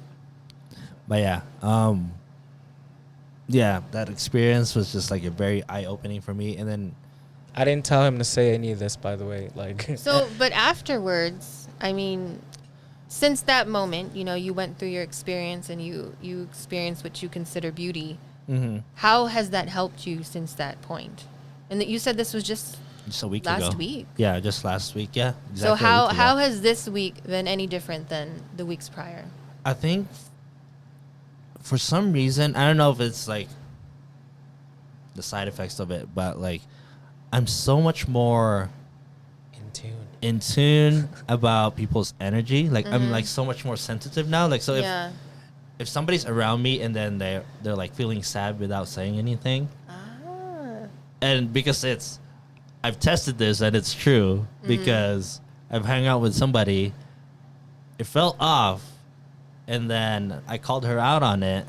But yeah, that experience was just like a very eye-opening for me. And then I didn't tell him to say any of this, by the way. Like, So, but afterwards, I mean, since that moment, you went through your experience and you experienced what you consider beauty. How has that helped you since that point? And that you said this was just a week ago. last week. Yeah, just last week. Yeah. Exactly So a week ago. how has this week been any different than the weeks prior? I think for some reason, I don't know if it's like the side effects of it, but like I'm so much more in tune about people's energy. Like I'm like so much more sensitive now. Like, so if somebody's around me and then they're like feeling sad without saying anything, and because I've tested this and it's true, because I've hung out with somebody, it felt off, and then I called her out on it,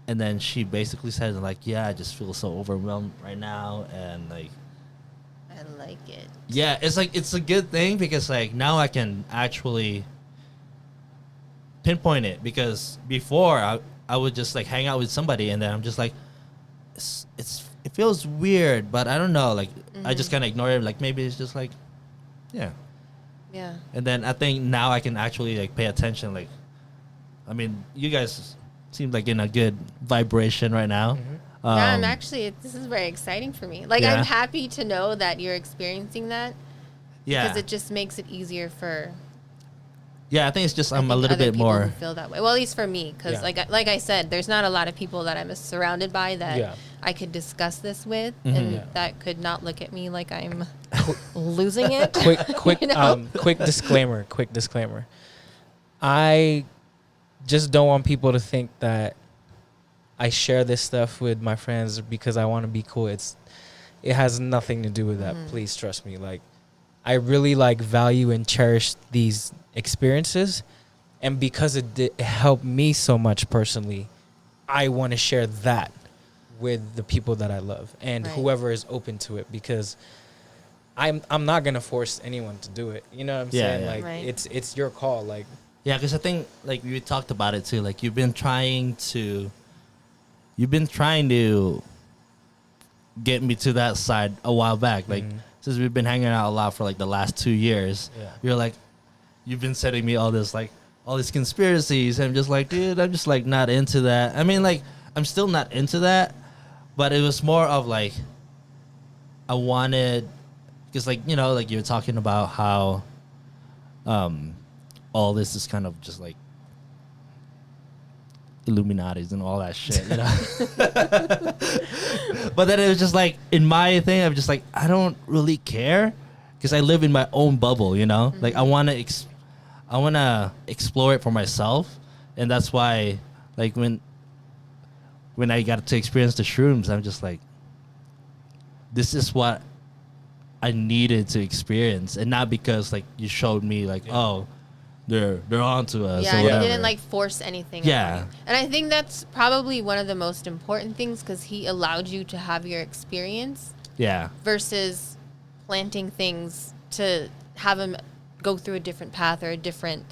and then she basically said like, yeah, I just feel so overwhelmed right now, and like, I like it. yeah, it's like, it's a good thing because like now I can actually pinpoint it, because before I would just like hang out with somebody and then I'm just like, it feels weird, but I don't know, like I just kind of ignore it, like maybe it's just like, yeah. And then I think now I can actually like pay attention. Like, I mean, you guys seem like in a good vibration right now. Yeah, I'm actually, this is very exciting for me. Like, Yeah. I'm happy to know that you're experiencing that. Yeah. Because it just makes it easier for Yeah, I think it's just I I'm a think little other bit people more. who feel that way. Well, at least for me, because Yeah. like I said, there's not a lot of people that I'm surrounded by that I could discuss this with, and Yeah. that could not look at me like I'm losing it. quick You know? quick disclaimer. I just don't want people to think that I share this stuff with my friends because I want to be cool. It has nothing to do with that. Please trust me. Like, I really like value and cherish these experiences, and because it helped me so much personally, I want to share that with the people that I love and Right. whoever is open to it, because I'm not gonna force anyone to do it. You know what I'm Yeah, saying? yeah. Like Right. it's your call. Like Yeah, because I think like we talked about it too. Like you've been trying to get me to that side a while back. Like since we've been hanging out a lot for like the last 2 years, Yeah. you're like, you've been sending me all these conspiracies. I'm just like, dude, I'm just like not into that. I mean, like I'm still not into that, but it was more of like I wanted, because like like you're talking about how all this is kind of just like Illuminatis and all that shit, But then it was just like in my thing, I'm just like I don't really care because I live in my own bubble, Like I want to explore it for myself, and that's why like when I got to experience the shrooms, I'm just like, this is what I needed to experience, and not because like you showed me like oh they're onto us. Yeah, or he whatever. didn't like force anything. Yeah. on you. And I think that's probably one of the most important things, because he allowed you to have your experience Yeah. versus planting things to have him go through a different path or a different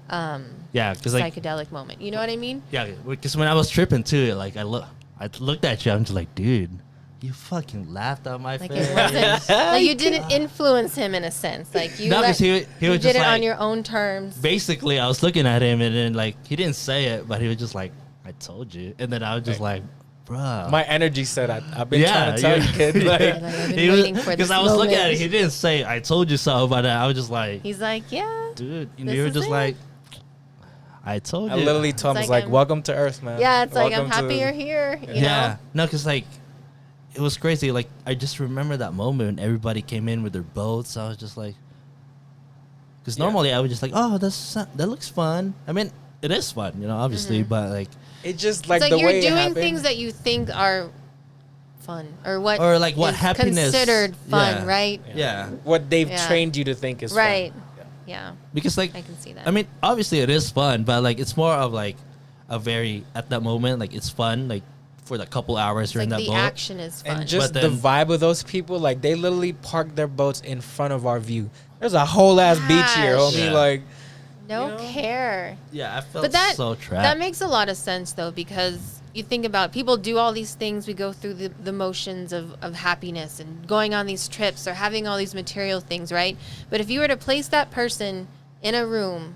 Yeah, because like psychedelic moment. You know what I mean? yeah, because when I was tripping too, like I looked at you, I'm just like, dude, you fucking laughed on my Like face. it wasn't like you didn't influence him in a sense. Like you, No, 'cause he you was did just it on like- your own terms. Basically, I was looking at him, and then like he didn't say it, but he was just like, "I told you," and then I was just like, "Bruh." my energy said I've been Yeah, trying to tell yeah. you, kid. Yeah. Like, Like, I've been waiting for because this I was looking at it, moment. he didn't say, "I told you so," but I was just like, He's like, yeah, dude, This you were is just it. like, "I told I you." literally told him, It's I was like like, welcome to Earth, man. yeah. It's like I'm Welcome to- happy you're here. You Yeah, know? no, because like it was crazy. Like I just remember that moment when everybody came in with their boats. I was just like, because Yeah. normally I would just like, oh, that looks fun. I mean, it is fun, obviously, but like, It just like It's the like you're way it doing happened. things that you think are fun or what or like what is happiness considered fun, yeah. right? Yeah, what they've Yeah. trained you to think is Right. fun. Yeah, because like I can see that. I mean, obviously it is fun, but like it's more of like a very at that moment, like it's fun, like for the couple hours it's you're like in that the boat. action is fun. And just But the then- vibe of those people, like they literally park their boats in front of our view. There's a whole ass beach here, Gosh. homie. Yeah. Like, no you know? care. Yeah, I felt But that so trapped. that makes a lot of sense though, because you think about people do all these things. We go through the motions of happiness and going on these trips or having all these material things, right? But if you were to place that person in a room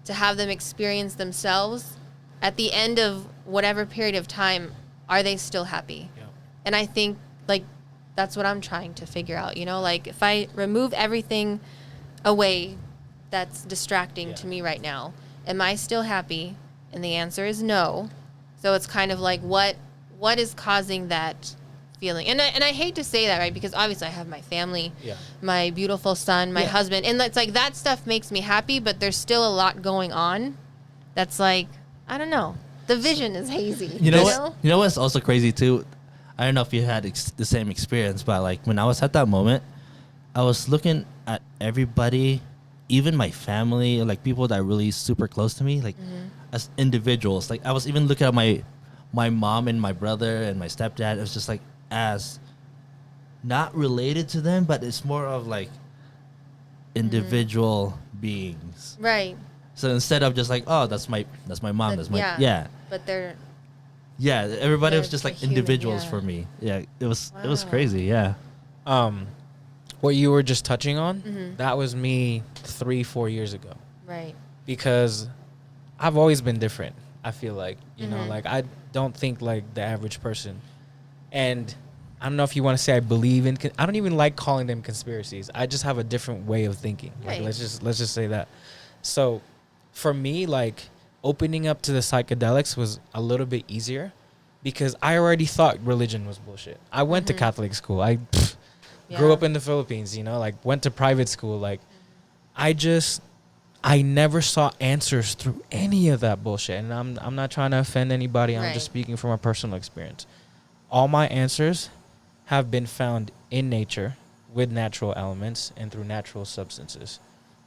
to have them experience themselves at the end of whatever period of time, are they still happy? Yeah. And I think like that's what I'm trying to figure out, like if I remove everything away that's distracting Yeah. to me right now, am I still happy? And the answer is no. So it's kind of like what is causing that feeling? And I hate to say that, right? Because obviously I have my family, Yeah. my beautiful son, my Yeah. husband, and it's like that stuff makes me happy, but there's still a lot going on that's like, I don't know. The vision is hazy. You know what? You know what's also crazy too? I don't know if you had the same experience, but like when I was at that moment, I was looking at everybody, even my family, like people that are really super close to me, like as individuals. Like I was even looking at my mom and my brother and my stepdad. It was just like as not related to them, but it's more of like individual beings. Right. So instead of just like, oh, that's my mom, that's my yeah. But they're Yeah, everybody was They're just like human, individuals yeah. for me. Yeah, it was Wow. crazy. Yeah, what you were just touching on, Mm-hmm. that was me 3-4 years ago. right. Because I've always been different. I feel like, you Mm-hmm. know, like I don't think like the average person. And I don't know if you want to say I believe in, I don't even like calling them conspiracies. I just have a different way of thinking. Like, Right. let's just say that. So for me, like opening up to the psychedelics was a little bit easier because I already thought religion was bullshit. I went to Catholic school. I grew Yeah. up in the Philippines, like went to private school. Like I never saw answers through any of that bullshit. And I'm not trying to offend anybody. I'm Right. just speaking from a personal experience. All my answers have been found in nature with natural elements and through natural substances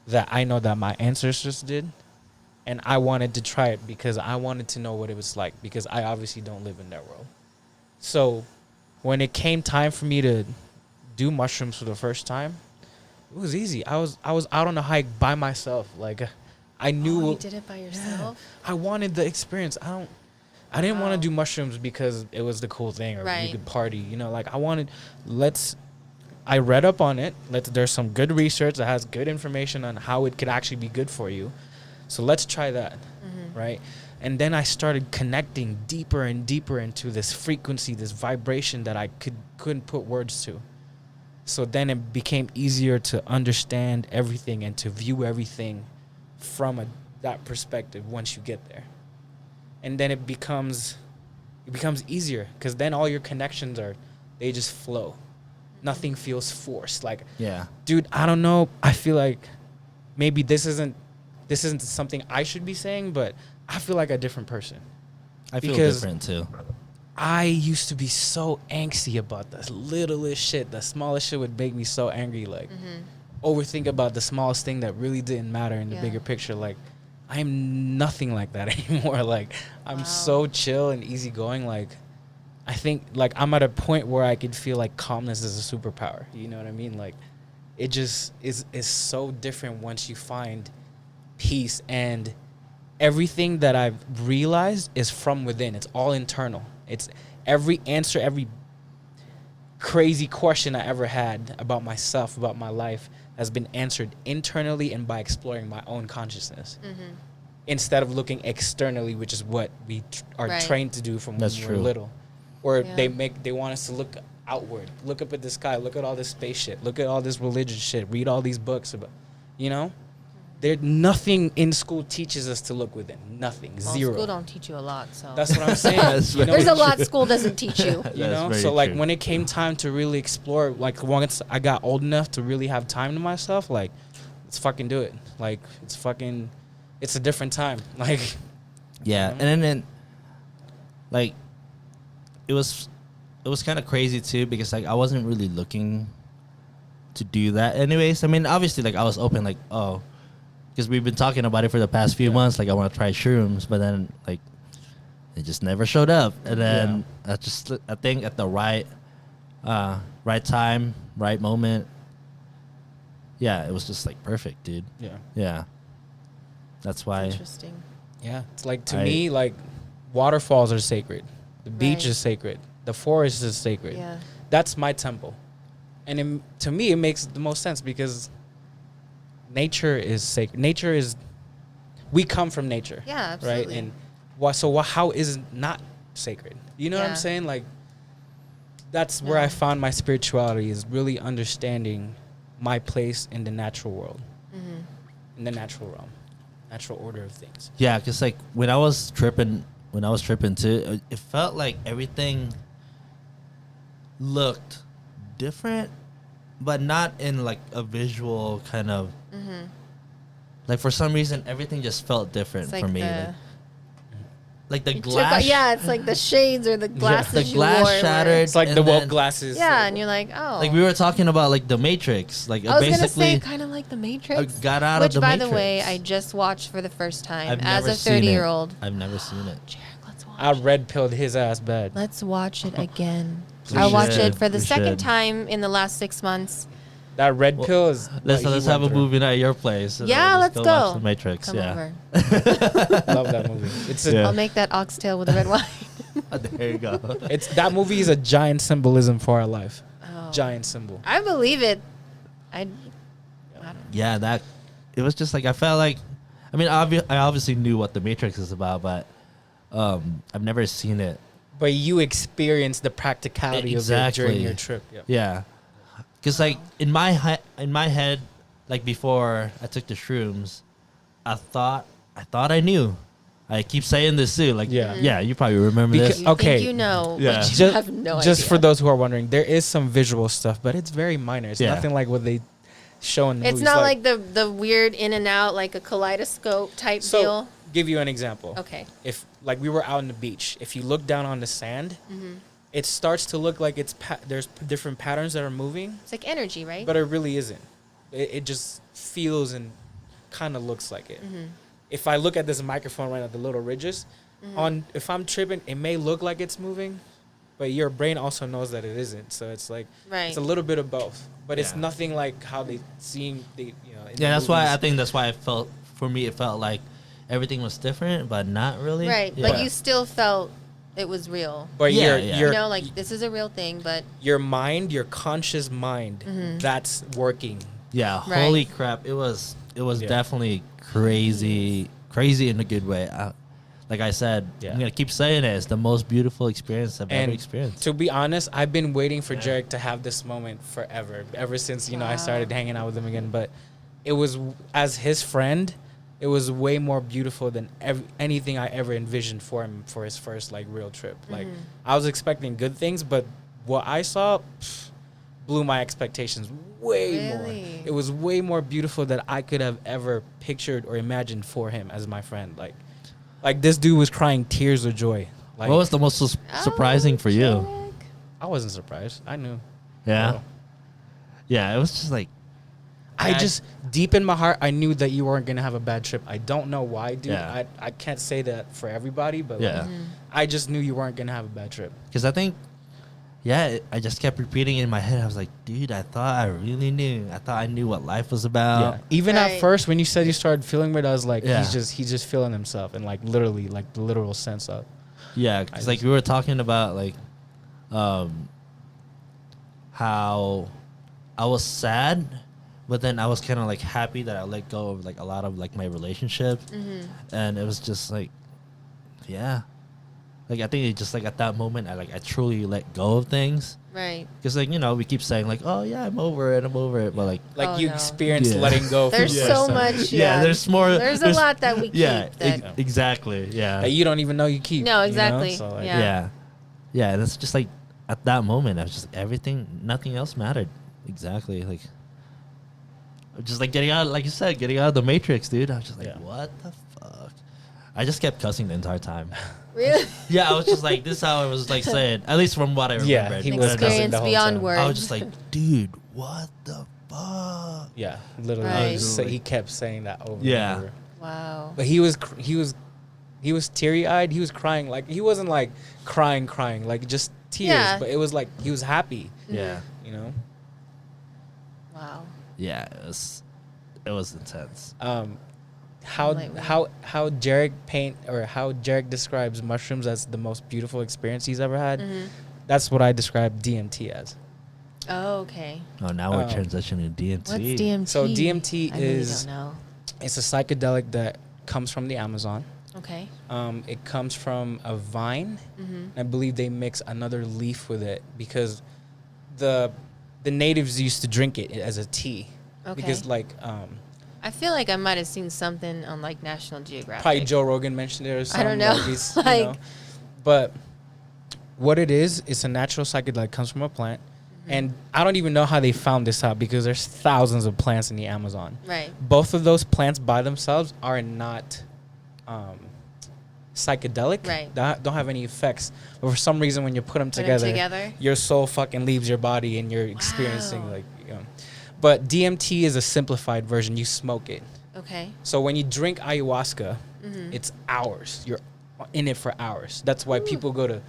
that I know that my ancestors did and I wanted to try it because I wanted to know what it was like, because I obviously don't live in that world. So when it came time for me to do mushrooms for the first time, it was easy. I was out on a hike by myself. Like, I knew. Oh, you did it by yourself? I wanted the experience. I didn't want to do mushrooms because it was the cool thing or Right. you could party. You know, like I read up on it. There's some good research that has good information on how it could actually be good for you. So let's try that, right? And then I started connecting deeper and deeper into this frequency, this vibration that I couldn't put words to. So then it became easier to understand everything and to view everything from that perspective once you get there. And then it becomes easier, because then all your connections they just flow. Nothing feels forced. Like, Yeah. dude, I don't know. I feel like maybe this isn't something I should be saying, but I feel like a different person. I feel Because different too. I used to be so angsty about the littlest shit. The smallest shit would make me so angry. Like, overthink about the smallest thing that really didn't matter in the Yeah. bigger picture. Like, I am nothing like that anymore. Like, I'm so chill and easygoing. Like, I think, like, I'm at a point where I could feel like calmness is a superpower. You know what I mean? Like, it just is so different once you find peace. And everything that I've realized is from within. It's all internal. It's every answer, every crazy question I ever had about myself, about my life, has been answered internally and by exploring my own consciousness. Instead of looking externally, which is what we are Right. trained to do from That's when we were true. little. Or Yeah. they want us to look outward, look up at the sky, look at all this space shit, look at all this religious shit, read all these books about, you know? Nothing in school teaches us to look within. Nothing. Well, Zero. school don't teach you a lot, so. That's what I'm saying. That's You know, There's a lot school doesn't teach you. you That's know, very so like true. when it came time to really explore, like once I got old enough to really have time to myself, like, let's fucking do it. Like, it's a different time. Like, Yeah, Mhm. and then like it was kind of crazy too, because like I wasn't really looking to do that anyways. I mean, obviously, like I was open, like, oh, because we've been talking about it for the past few months, like I want to try shrooms, but then like it just never showed up. And then I think at the right time, right moment, yeah, it was just like perfect, dude. Yeah, that's why. Interesting. yeah. It's like, to me, like, waterfalls are sacred. The beach Right. is sacred. The forest is sacred. Yeah. That's my temple. And to me, it makes the most sense, because nature is sacred. We come from nature. Yeah, absolutely. Right? And how is it not sacred? You know what Yeah. I'm saying? Like, that's where I found my spirituality, is really understanding my place in the natural world, in the natural realm, natural order of things. Yeah, because like when I was tripping too, it felt like everything looked different, but not in like a visual kind of. Like for some reason, everything just felt different It's like for me. the- Like the You took glass. yeah, it's like the shades or the glasses the you glass wore. shattered. It's like and the woke then- glasses. Yeah, and you're like, oh. Like we were talking about like the Matrix. Like I was gonna basically say kind of like the Matrix. got out of which, the by Matrix. the way, I just watched for the first time I've as never a seen it. 30-year-old. I've never seen it. JERiCK, let's watch. I red pilled his ass bad. Let's watch it again. We I watched should. it for the We second should. time in the last 6 months. That red pill is. Let's what he have a went through. movie night at your place. and Yeah, we'll let's just go. watch the Matrix. Come yeah. over. Love that movie. It's a, Yeah. I'll make that oxtail with the red wine. There you go. It's that movie is a giant symbolism for our life. Oh. Giant symbol. I believe it. I don't Yeah, that it was just like I felt like. I mean, I obviously knew what the Matrix is about, but I've never seen it. But you experience the practicality of it during your trip. Yeah. Yeah, because like in my head, like before I took the shrooms, I thought I knew. I keep saying this too. Like, Yeah. yeah, you probably remember Because- this. you Okay. think you know, Yeah. but you Just, have no just idea. for those who are wondering, there is some visual stuff, but it's very minor. It's Yeah. nothing like what they show in the It's movies. not like the weird in and out, like a kaleidoscope type So, deal. give you an example. Okay. If like we were out on the beach, if you look down on the sand, Mm-hmm. it starts to look like there's different patterns that are moving, It's like energy, right? but it really isn't. It just feels and kind of looks like it. Mm-hmm. if I look at this microphone right now, the little ridges, if I'm tripping, it may look like it's moving, but your brain also knows that it isn't. So it's like it's a little bit of both, but it's nothing like how they seem. In that's the why movies. I think that's why for me it felt like everything was different, but not really. Right, Yeah. but you still felt it was real. But Yeah, You know, like this is a real thing, but your mind, your conscious mind, that's working. Yeah, Right. holy crap! It was Yeah. definitely crazy in a good way. Like I said, Yeah. I'm gonna keep saying it. It's the most beautiful experience I've ever And experienced. to be honest, I've been waiting for JERiCK to have this moment forever, ever since I Wow. started hanging out with him again. But it was, as his friend, it was way more beautiful than anything I ever envisioned for him for his first like real trip. Like I was expecting good things, but what I saw blew my expectations way more. Really? It was way more beautiful than I could have ever pictured or imagined for him as my friend. Like this dude was crying tears of joy. Like, What was the most surprising for you? JERiCK. I wasn't surprised. I knew. Yeah, Bro. yeah. It was just like I just, deep in my heart, I knew that you weren't going to have a bad trip. I don't know why, dude. Yeah. I can't say that for everybody, but Yeah. like, I just knew you weren't going to have a bad trip. because I think, I just kept repeating in my head. I was like, dude, I thought I really knew. I thought I knew what life was about. Even at Right. first, when you said you started feeling weird, I was like, Yeah. he's just feeling himself, and like literally, like the literal sense of. Yeah, because like we were talking about like, how I was sad, but then I was kind of like happy that I let go of like a lot of like my relationships, and it was just like, yeah, like I think it just like at that moment I truly let go of things, Right. because like we keep saying like, oh yeah, I'm over it, but like Like Oh, you no. experienced Yeah. letting go. for There's the so first time. much. yeah, there's more. There's a lot that we keep. Yeah, that, exactly. Yeah, that you don't even know you keep. No, exactly. So, like, Yeah. yeah, and it's just like at that moment I was just everything, nothing else mattered. Exactly, like just like getting out, like you said, getting out of the matrix, dude. I was just like, Yeah. what the fuck? I just kept cussing the entire time. Really? Yeah, I was just like, this is how I was like saying, at least from what I remember. Yeah, he An was cussing experience the whole beyond time. words. I was just like, dude, what the fuck? Yeah, literally. Right. He kept saying that over. Yeah. And over. Wow. But he was teary eyed. He was crying. Like he wasn't like crying, like just tears. Yeah. But it was like he was happy. Yeah, You know. Wow. yeah, it was intense. How Lightweight. how JERiCK how JERiCK describes mushrooms as the most beautiful experience he's ever had. That's what I describe DMT as. Oh, okay. Oh, now we're Um, transitioning to DMT. What's DMT? So DMT I really is don't know. it's a psychedelic that comes from the Amazon. Okay. It comes from a vine. I believe they mix another leaf with it because the natives used to drink it as a tea. Okay. Because like I feel like I might have seen something on like National Geographic. probably Joe Rogan mentioned it or I something. don't know. Like these, Like- But what it is, it's a natural psychedelic, comes from a plant. And I don't even know how they found this out because there's thousands of plants in the Amazon. Right. Both of those plants by themselves are not psychedelic. Right. Don't have any effects. But for some reason, when you put them Put 'em together, together? your soul fucking leaves your body and you're experiencing Wow. like, But DMT is a simplified version. You smoke it. Okay. So when you drink ayahuasca, Mm-hmm. it's hours. You're in it for hours. That's why people go to,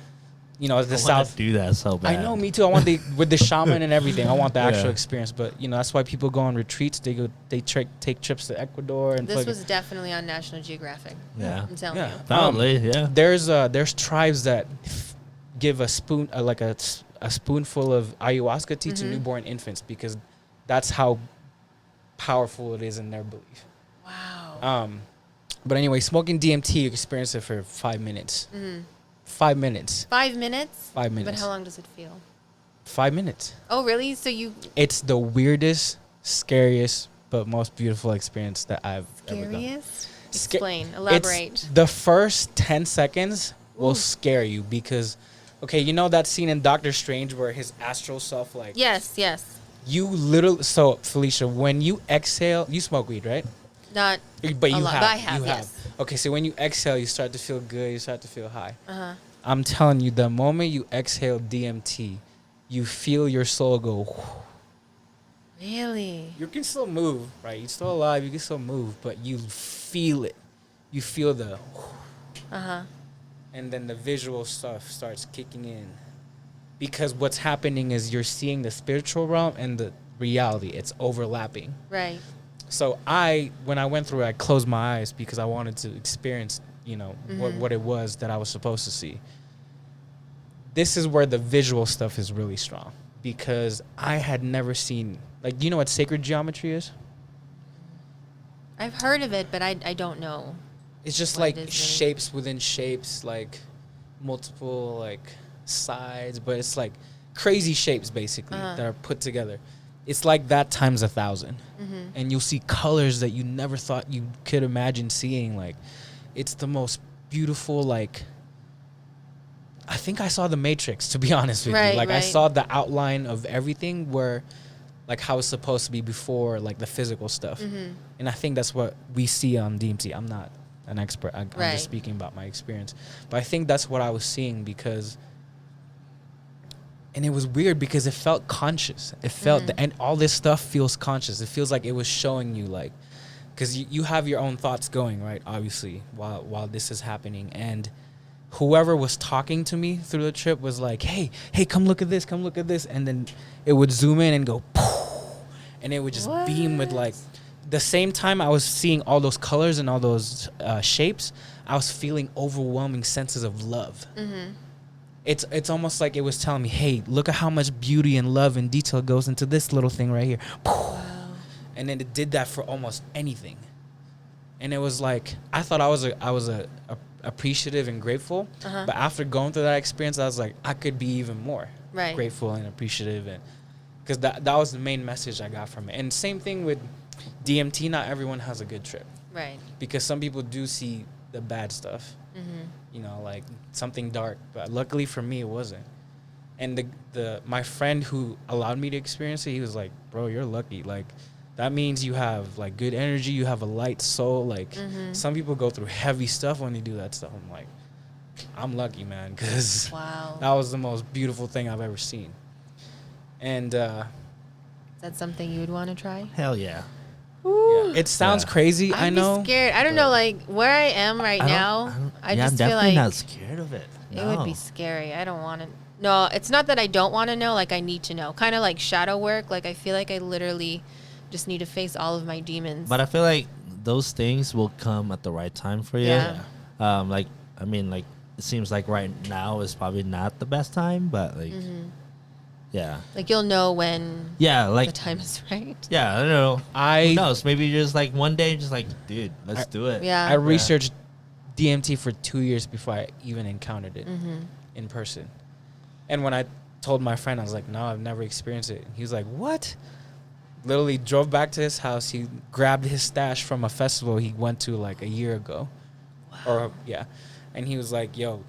the I wanna South. do that so bad. I know, me too. I want with the shaman and everything. I want the actual Yeah. experience. But that's why people go on retreats. They take trips to Ecuador and This fucking- was definitely on National Geographic. Yeah. I'm telling Yeah. you. Probably, yeah. There's tribes that give a spoon a spoonful of ayahuasca tea to Mm-hmm. newborn infants because that's how powerful it is in their belief. Wow. But anyway, smoking DMT, you experience it for 5 minutes. 5 minutes. 5 minutes? 5 But minutes. how long does it feel? 5 minutes. Oh, really? So you It's the weirdest, scariest, but most beautiful experience that I've ever done. scariest? Sca- Explain. Elaborate. It's the first 10 seconds will Ooh. scare you because, okay, you know that scene in Doctor Strange where his astral self, like, Yes. Yes. you literally, so Felicia, when you exhale, you smoke weed, right? Not. But A you lot, have. but I have, You yes. Okay, so when you exhale, you start to feel good, you start to feel high. Uh-huh. I'm telling you, the moment you exhale DMT, you feel your soul go, Really? you can still move, right? You're still alive, you can still move, but you feel it. you feel the, Uh-huh. and then the visual stuff starts kicking in. Because what's happening is you're seeing the spiritual realm and the reality. It's overlapping. Right. So when I went through it, I closed my eyes because I wanted to experience, what it was that I was supposed to see. This is where the visual stuff is really strong because I had never seen, like, you know what sacred geometry is? I've heard of it, but I don't know. It's just what it like is really. shapes within shapes, like multiple like sides, but it's like crazy shapes basically that are put together. It's like that times 1,000. And you'll see colors that you never thought you could imagine seeing. Like, it's the most beautiful, like, I think I saw the Matrix, to be honest with you. Like, I saw the outline of everything where, like, how it's supposed to be before, like, the physical stuff. And I think that's what we see on DMT. I'm not an expert. I'm just speaking about my experience. But I think that's what I was seeing because... And it was weird because it felt conscious. It felt, and all this stuff feels conscious. It feels like it was showing you, like, because you have your own thoughts going, right? Obviously, while this is happening. And whoever was talking to me through the trip was like, hey, come look at this, come look at this. And then it would zoom in and go, poof, and it would just beam with, like, the same time I was seeing all those colors and all those shapes, I was feeling overwhelming senses of love. It's almost like it was telling me, hey, look at how much beauty and love and detail goes into this little thing right here. Wow. And then it did that for almost anything. And it was like, I thought I was appreciative and grateful. But after going through that experience, I was like, I could be even more grateful and appreciative. And because that was the main message I got from it. And same thing with DMT, not everyone has a good trip. Right. Because some people do see the bad stuff. Like something dark, but luckily for me it wasn't. And my friend who allowed me to experience it, he was like, bro, you're lucky. Like, that means you have like good energy, you have a light soul. Like, some people go through heavy stuff when they do that stuff. I'm like, I'm lucky, man, because that was the most beautiful thing I've ever seen. And is that something you would want to try? Hell yeah. Yeah. It sounds crazy, I know. I'd be scared. I don't know, like, where I am right now, I just I'm feel definitely like not scared of it. it would be scary. I don't want to. No, it's not that I don't want to know. Like, I need to know. Kind of like shadow work. Like, I feel like I literally just need to face all of my demons. But I feel like those things will come at the right time for you. Yeah. Like, I mean, like, it seems like right now is probably not the best time, but like, yeah. Like, you'll know when like the time is right. Yeah, I don't know. Who knows? Maybe just like one day, just like, dude, let's do it. Yeah. I researched DMT for 2 years before I even encountered it in person. And when I told my friend, I was like, no, I've never experienced it. He was like, what? Literally drove back to his house. He grabbed his stash from a festival he went to like a year ago. And he was like, yo,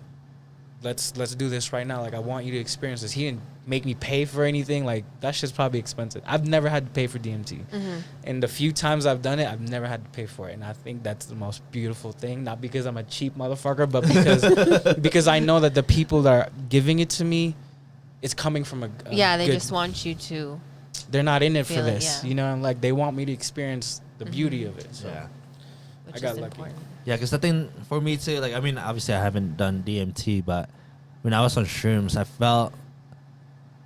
let's do this right now. Like, I want you to experience this. He didn't make me pay for anything. Like, that shit's probably expensive. I've never had to pay for DMT. And the few times I've done it, I've never had to pay for it. And I think that's the most beautiful thing. Not because I'm a cheap motherfucker, but because I know that the people that are giving it to me, it's coming from a they good, just want you to. They're not in it for feel it, this. yeah. You know, like, they want me to experience the beauty of it. So Which I got is lucky. important. Yeah, because the thing for me too, like, I mean, obviously I haven't done DMT, but when I was on shrooms, I felt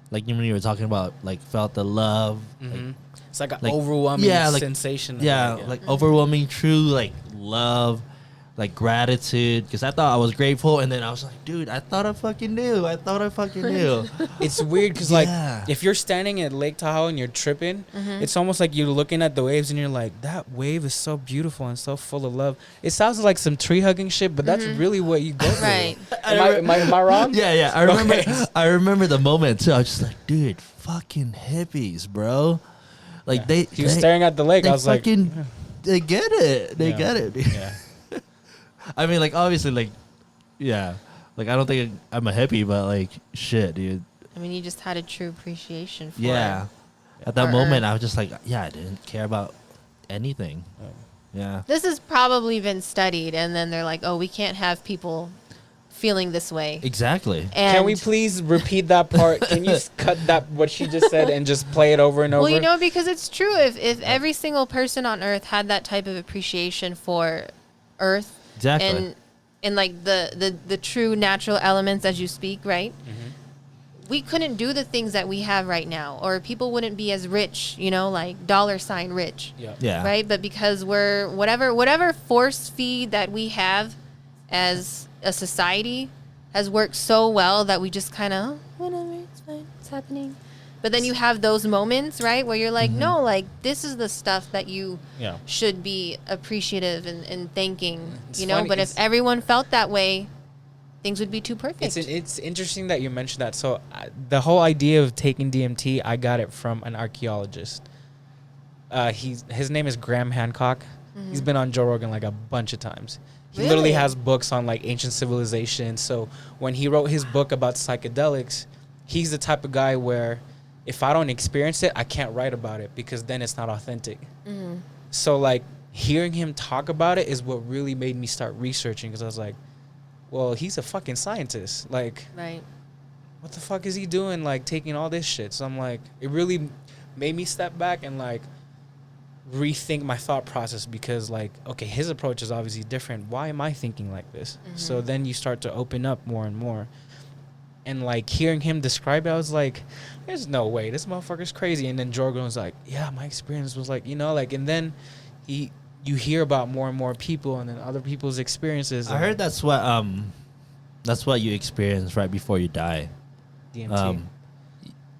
like when you were talking about, like, felt the love. Like, it's like an overwhelming like, sensation. Like overwhelming true, like, love, like, gratitude. Because I thought I was grateful, and then I was like, dude, I thought I fucking knew. It's weird because, like, if you're standing at Lake Tahoe and you're tripping, it's almost like you're looking at the waves and you're like, that wave is so beautiful and so full of love. It sounds like some tree hugging shit, but that's really what you go through. Right. Am I wrong? Yeah. I remember the moment too. I was just like, dude, fucking hippies, bro. Like, he was staring at the lake. I was like, they get it. They get it. Dude. Yeah. I mean, like, obviously, like, yeah. Like, I don't think I'm a hippie, but, like, shit, dude. I mean, you just had a true appreciation for Yeah. At that moment, I was just like, I didn't care about anything. Oh. Yeah. This has probably been studied, and then they're like, oh, we can't have people feeling this way. Exactly. And Can we please repeat that part? Can you cut that, what she just said, and just play it over and over? Well, you know, because it's true. If every single person on Earth had that type of appreciation for Earth, Exactly. And like the true natural elements as you speak, right? We couldn't do the things that we have right now, or people wouldn't be as rich, like $ rich. Yeah. Right? But because we're whatever force feed that we have as a society has worked so well that we just kind of, whatever, it's fine, it's happening. But then you have those moments, right, where you're like, no, like, this is the stuff that you should be appreciative and thanking, funny, But if everyone felt that way, things would be too perfect. It's interesting that you mentioned that. So the whole idea of taking DMT, I got it from an archaeologist. His name is Graham Hancock. He's been on Joe Rogan like a bunch of times. He literally has books on like ancient civilizations. So when he wrote his book about psychedelics, he's the type of guy where if I don't experience it, I can't write about it because then it's not authentic. So like hearing him talk about it is what really made me start researching, because I was like, well, he's a fucking scientist. Like, right. What the fuck is he doing? Like taking all this shit. So I'm like, it really made me step back and like rethink my thought process, because like, okay, his approach is obviously different. Why am I thinking like this? So then you start to open up more and more. And like hearing him describe it, I was like, there's no way, this motherfucker's crazy. And then Jorgen was like, yeah, my experience was like, like, and then you hear about more and more people and then other people's experiences. I heard that's what you experience right before you die. DMT.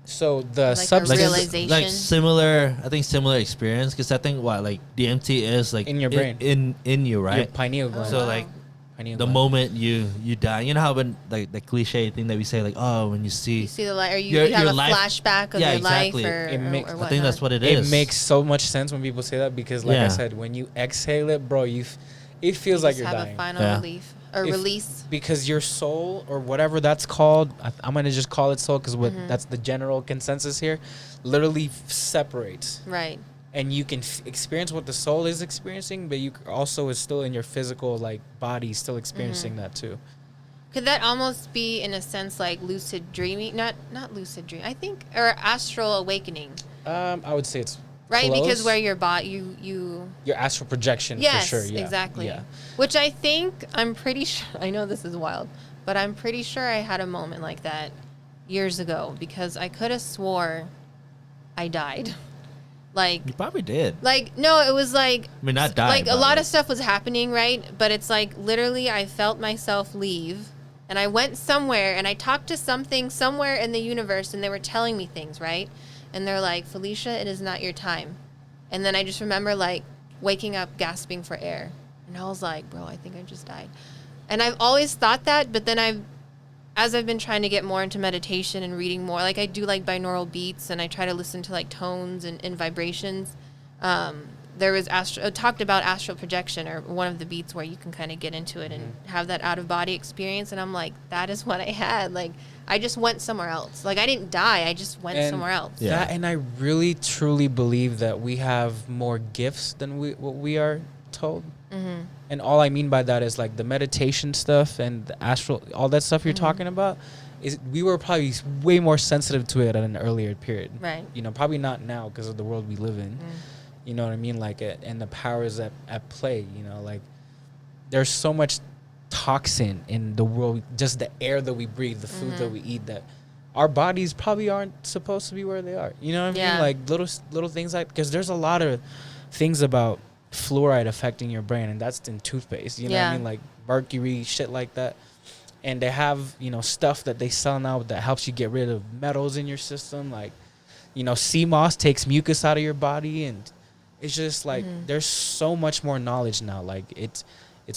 So the Like substance, a realization. Like similar experience, because I think like DMT is like in your brain, in you, right? your pineal gland. So wow. like pineal the gland. moment you die, you know how when like the cliche thing that we say, like, oh, when you see You see the light, or you your have a life- flashback of Yeah, your exactly. life, or, It makes- or I whatnot. think that's what it is. It makes so much sense when people say that, because like I Yeah. said, when you exhale it, bro, it feels You like just you're have dying. a final Yeah. relief or If- release. Because your soul, or whatever that's called, I'm gonna just call it soul, because that's the general consensus here, literally separates, Right. and you can experience what the soul is experiencing, but you also is still in your physical like body still experiencing that too. Could that almost be, in a sense, like lucid dreaming? Not lucid dream. I think, or astral awakening. I would say it's Right, close. because where your body, you your astral projection, yes, for sure. Yeah, exactly. Yeah. Which I'm pretty sure. I know this is wild, but I'm pretty sure I had a moment like that years ago, because I could have swore I died. Like, you probably did. like no, it was like, I mean, not die. like a but, lot like, of stuff was happening, right? But it's like literally I felt myself leave, and I went somewhere and I talked to something somewhere in the universe, and they were telling me things, right? And they're like, Felicia, it is not your time. And then I just remember like waking up gasping for air, and I was like, bro, I think I just died. And I've always thought that, but then as I've been trying to get more into meditation and reading more, like I do like binaural beats, and I try to listen to like tones and vibrations. There was talked about astral projection, or one of the beats where you can kind of get into it and have that out of body experience. And I'm like, that is what I had. Like, I just went somewhere else. Like, I didn't die. I just went somewhere else. Yeah. That, and I really truly believe that we have more gifts than what we are told. And all I mean by that is like the meditation stuff and the astral, all that stuff you're talking about, is we were probably way more sensitive to it at an earlier period. Right. Probably not now because of the world we live in. You know what I mean? Like, and the powers at play, like there's so much toxin in the world, just the air that we breathe, the food that we eat, that our bodies probably aren't supposed to be where they are. You know what I mean? Like little things like, because there's a lot of things about fluoride affecting your brain, and that's in toothpaste. You know what I mean? Like mercury, shit like that. And they have, stuff that they sell now that helps you get rid of metals in your system. Like, sea moss takes mucus out of your body, and it's just like there's so much more knowledge now. Like it's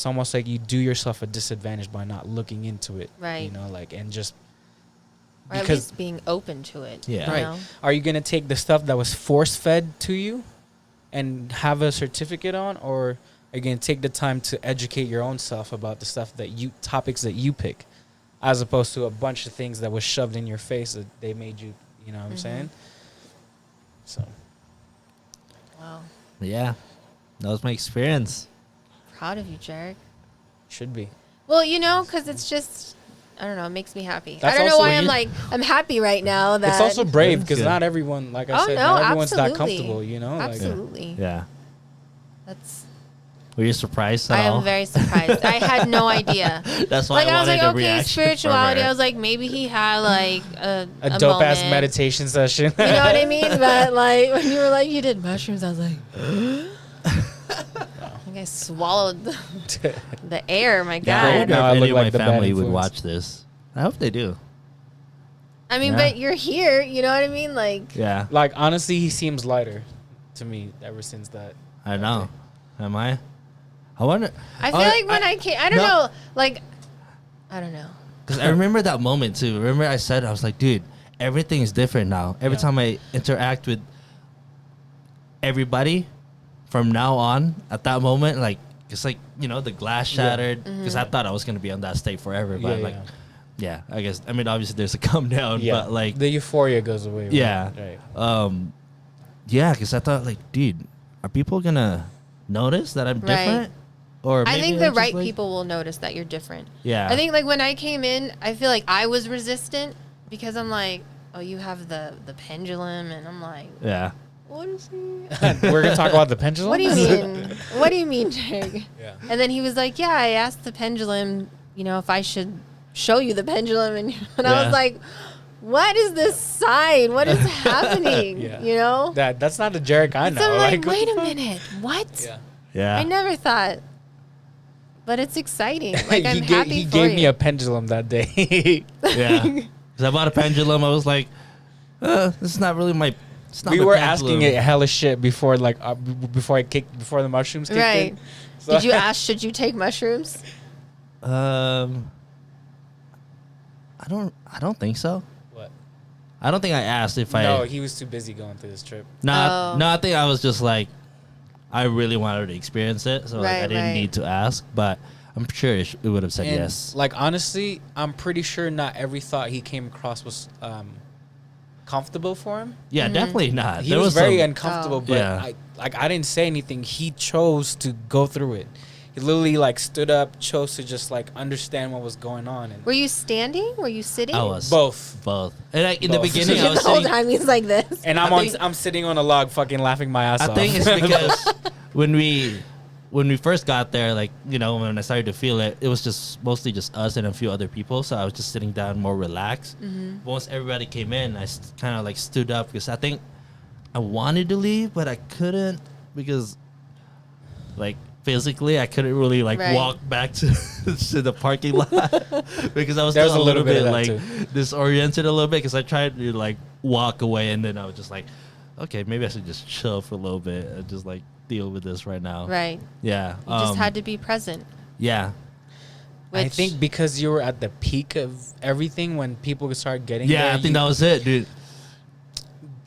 almost like you do yourself a disadvantage by not looking into it. Right. Like, and just Or at least being open to it. Yeah. you right. know? Are you gonna take the stuff that was force fed to you and have a certificate on, or are you gonna take the time to educate your own self about the stuff topics that you pick, as opposed to a bunch of things that was shoved in your face that they made you, you know what I'm saying? So Wow. Yeah, that was my experience. Proud of you, JERiCK. should be. Well, because it's just, I don't know, it makes me happy. That's I don't know also why when I'm happy right now. That It's also brave, That's because good. not everyone, like I Oh, said, no, not everyone's that absolutely. comfortable, Like, Absolutely. Yeah. That's Were you surprised at I all? am very surprised. I had no idea. That's why Like I I was wanted like, a okay, reaction spirituality. from her. I was like, maybe he had like a dope ass moment. meditation session. You know what I mean? But like when you were like, you did mushrooms, I was like, I swallowed the air. My I God. wonder Now I if any look of my like the bad family would influence. watch this. I hope they do. I mean, Yeah. but you're here. You know what I mean? Like, Yeah, Like honestly, he seems lighter to me ever since that. I know. Am I? I wonder. I feel like when I came, I don't know. Like, I don't know. Because I remember that moment too. Remember I said, I was like, dude, everything is different now. Every Yeah. time I interact with everybody from now on, at that moment, like, it's like, you know, the glass shattered. Because I thought I was going to be on that state forever. But, Yeah, like, yeah, I guess, I mean, obviously there's a come down. Yeah, But, like, the euphoria goes away. Right? yeah. Right. Yeah, because I thought, like, dude, are people going to notice that I'm Right. different? Or I maybe think they're the just right like- people will notice that you're different. Yeah. I think like when I came in, I feel like I was resistant because I'm like, oh, you have the pendulum, and I'm like, Yeah. what is he? We're gonna talk about the pendulum. What do you mean? What do you mean, Jig? Yeah. And then he was like, yeah, I asked the pendulum, you know, if I should show you the pendulum, and I Yeah. was like, what is this sign? What is happening? Yeah. You know? That's not the JERiCK I know. So I'm like, what wait the a fuck? minute, what? Yeah. Yeah. I never thought. But it's exciting. Like I'm he happy he for gave you. me a pendulum that day. Yeah. Because I bought a pendulum. I was like, this is not really my. It's not We my were pendulum. asking it hella shit before, like, before the mushrooms kicked Right. in. So Did you ask, should you take mushrooms? I don't think so. What? I don't think I asked if No, I. he was too busy going through this trip. No, Oh. no. I think I was just like, I really wanted to experience it, so like, I Right, didn't right. need to ask. But I'm sure it would have said And, yes. like, honestly, I'm pretty sure not every thought he came across was comfortable for him. Yeah, definitely not. He There was very some- uncomfortable, Oh. but Yeah. I didn't say anything. He chose to go through it. He literally like stood up, chose to just like understand what was going on, and Were you standing? Were you sitting? I was both. And like in the Both. beginning, I was the whole sitting. time he's like this. And I'm sitting on a log, fucking laughing my ass I off. think it's because when we first got there, like, you know, when I started to feel it, it was just mostly just us and a few other people. So I was just sitting down more relaxed. Mm-hmm. Once everybody came in, I kind of like stood up because I think I wanted to leave, but I couldn't because like physically I couldn't really like Right. walk back to, to the parking lot because I was There's still a a little little bit bit of that like too. disoriented a little bit because I tried to like walk away and then I was just like, okay, maybe I should just chill for a little bit and just like deal with this right now. Right. Yeah. You just had to be present. Yeah. I Which, think because you were at the peak of everything when people started getting Yeah, there, I think that was it, dude.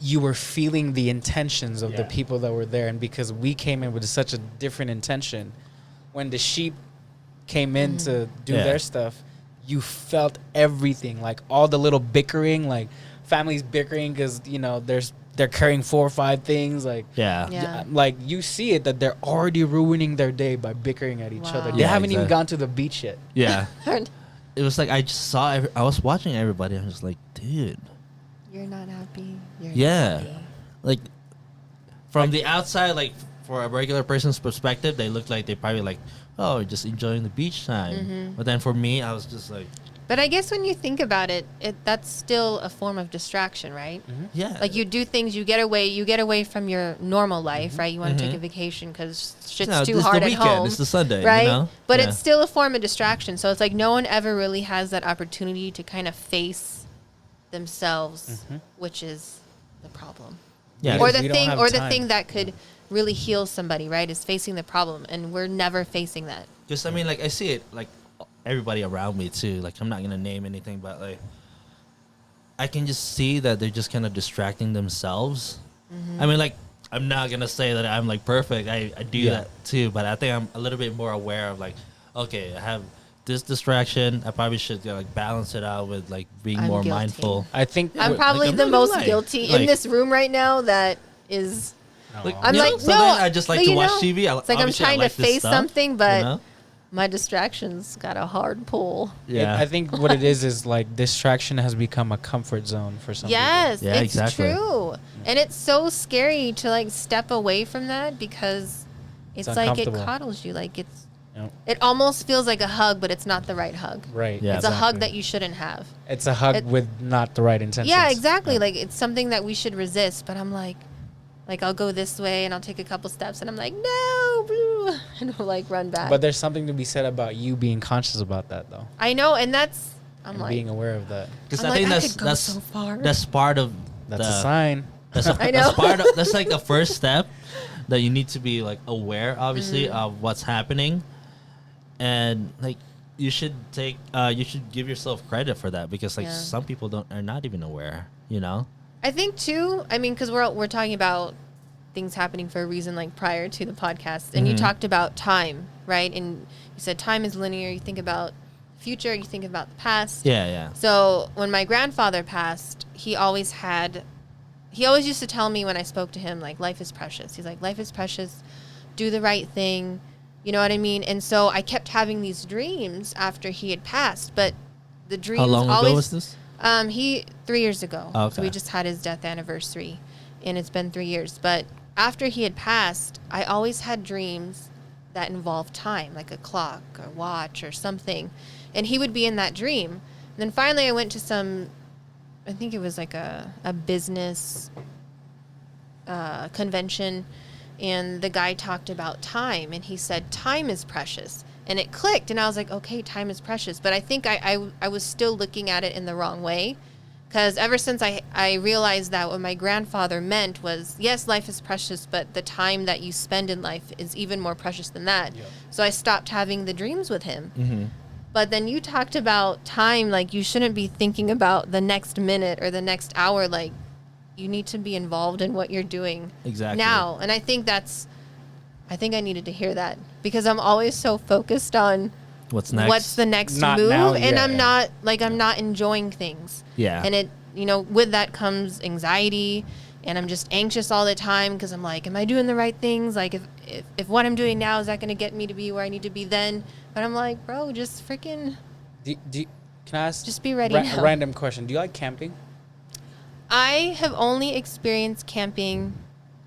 you were feeling the intentions of the Yeah. people that were there, and because we came in with such a different intention, when the sheep came in to do Yeah. their stuff, you felt everything, like all the little bickering, like families bickering because you know they're carrying 4 or 5 things, like Yeah. Yeah. like you see it that they're already ruining their day by bickering at each other. Wow. They Yeah, haven't even exactly. gone to the beach yet. Yeah. It was like I just saw. I was watching everybody. I was like, dude. you're not happy. You're Yeah. not happy. Like from the outside, like for a regular person's perspective, they look like they probably like, oh, just enjoying the beach time. Mm-hmm. But then for me, I was just like, But I guess when you think about it, that's still a form of distraction, right? yeah. Like you do things, you get away from your normal life, right? You want to take a vacation because shit's No, too this is hard the at weekend. home, It's the Sunday, right? you know? But Yeah. it's still a form of distraction. So it's like no one ever really has that opportunity to kind of face themselves, which is the problem. Yeah. Or Because the we don't thing, have or the time. thing that could really heal somebody, right? Is facing the problem, and we're never facing that. Just I mean, like I see it like everybody around me too. Like I'm not gonna name anything, but like I can just see that they're just kind of distracting themselves. I mean, like I'm not gonna say that I'm like perfect. I do Yeah. that too, but I think I'm a little bit more aware of like, okay, I have this distraction. I probably should like balance it out with like being I'm more guilty. mindful. I think I'm wh- probably I'm the not gonna most lie. guilty in Like- this room right now. That is. Like, I'm you know, like, so no, then I just like but to you watch know, TV. it's like I'm Obviously, I trying like to this face stuff, something, but you know? my distractions got a hard pull. Yeah, I think what it is like distraction has become a comfort zone for some Yes, Yeah, it's exactly. true. And it's so scary to like step away from that because It's like it uncomfortable. coddles you. Like it's, Yep. it almost feels like a hug, but it's not the right hug. Right. Yeah. It's a hug that you shouldn't have. It's a hug It- with not the right intentions. Yeah, exactly. Yeah. Like it's something that we should resist. But I'm like I'll go this way and I'll take a couple steps and I'm like, no, boo, and I'll like run back. But there's something to be said about you being conscious about that, though, I know, and that's I'm and like being aware of that. Because I'm I think like, I that's could go that's so far. that's part of That's the, a sign. That's, I that's know. part of, that's like the first step that you need to be like aware, obviously, Mm-hmm. of what's happening, and like you should give yourself credit for that because like Yeah. some people are not even aware, you know. I think too. I mean, because we're talking about things happening for a reason, like prior to the podcast, and you talked about time, right? And you said time is linear. You think about future, you think about the past. Yeah. So when my grandfather passed, he always used to tell me when I spoke to him, like, life is precious. He's like, life is precious. Do the right thing. You know what I mean? And so I kept having these dreams after he had passed, but the dreams How long always, ago was this? 3 years ago. Oh, okay. So we just had his death anniversary, and it's been 3 years. But after he had passed, I always had dreams that involved time, like a clock or watch or something. And he would be in that dream. And then finally I went to I think it was like a business convention, and the guy talked about time, and he said time is precious, and it clicked, and I was like, okay, time is precious. But I think I was still looking at it in the wrong way, because ever since I realized that what my grandfather meant was, yes, life is precious, but the time that you spend in life is even more precious than that. Yep. So I stopped having the dreams with him. Mm-hmm. But then you talked about time, like you shouldn't be thinking about the next minute or the next hour. Like you need to be involved in what you're doing Exactly. now. And I think I needed to hear that, because I'm always so focused on What's next? what's the next Not move. now, And yeah, I'm yeah. not enjoying things. Yeah. And it, with that comes anxiety, and I'm just anxious all the time because I'm like, am I doing the right things? Like if what I'm doing now, is that going to get me to be where I need to be then? But I'm like, bro, just freaking Can I ask? Just be ready now. A random question. Do you like camping? I have only experienced camping.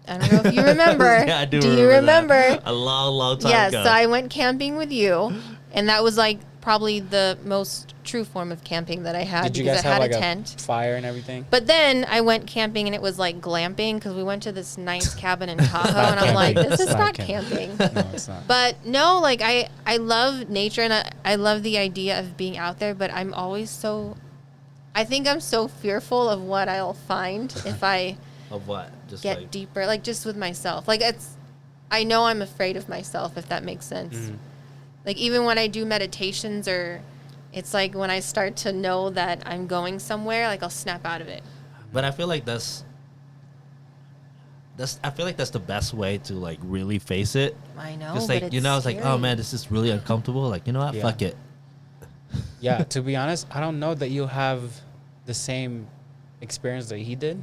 I don't know if you remember. Yeah, I do. you remember? that. A long time Yes, ago. so I went camping with you, and that was like probably the most true form of camping that I had, Did you because guys I have had like a tent. fire and everything? But then I went camping, and it was like glamping, because we went to this nice cabin in Tahoe, not and I'm like, camping. this is It's not not camping. No, it's not. But no, like I love nature, and I love the idea of being out there, but I'm always I think I'm so fearful of what I'll find if I Of what? Just get like deeper, like just with myself. Like I know I'm afraid of myself, if that makes sense. Mhm. Like even when I do meditations, or it's like when I start to know that I'm going somewhere, like I'll snap out of it. But I feel like that's the best way to like really face it. I know, Just but like it's it's like, oh scary. man, this is really uncomfortable. Like, you know what? Yeah. Fuck it. Yeah, to be honest, I don't know that you'll have the same experience that he did.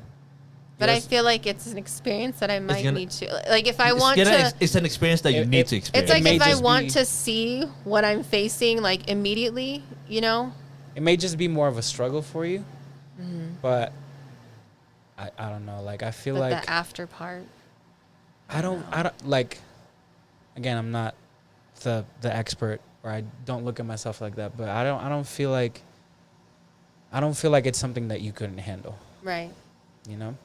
But I Yes. feel like it's an experience that I might gonna- need to, like if I It's want gonna- to. it's an experience that you It- need it- to it's experience. It's like may if I just want be- to see what I'm facing, like immediately, It may just be more of a struggle for you, Mm-hmm. but I don't know. Like I feel but like the after part. I don't like. Again, I'm not the expert, or I don't look at myself like that. But I don't feel like it's something that you couldn't handle. Right. You know.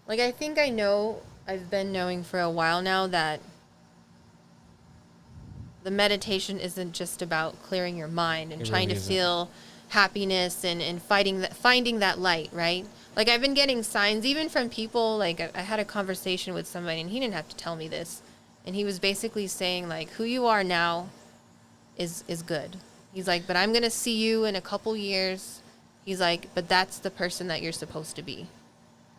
Like, I think I've been knowing for a while now that the meditation isn't just about clearing your mind and It trying really to isn't. feel happiness and finding that light, right? Like, I've been getting signs even from people, like, I had a conversation with somebody, and he didn't have to tell me this, and he was basically saying, like, who you are now is good. He's like, but I'm going to see you in a couple years. He's like, but that's the person that you're supposed to be.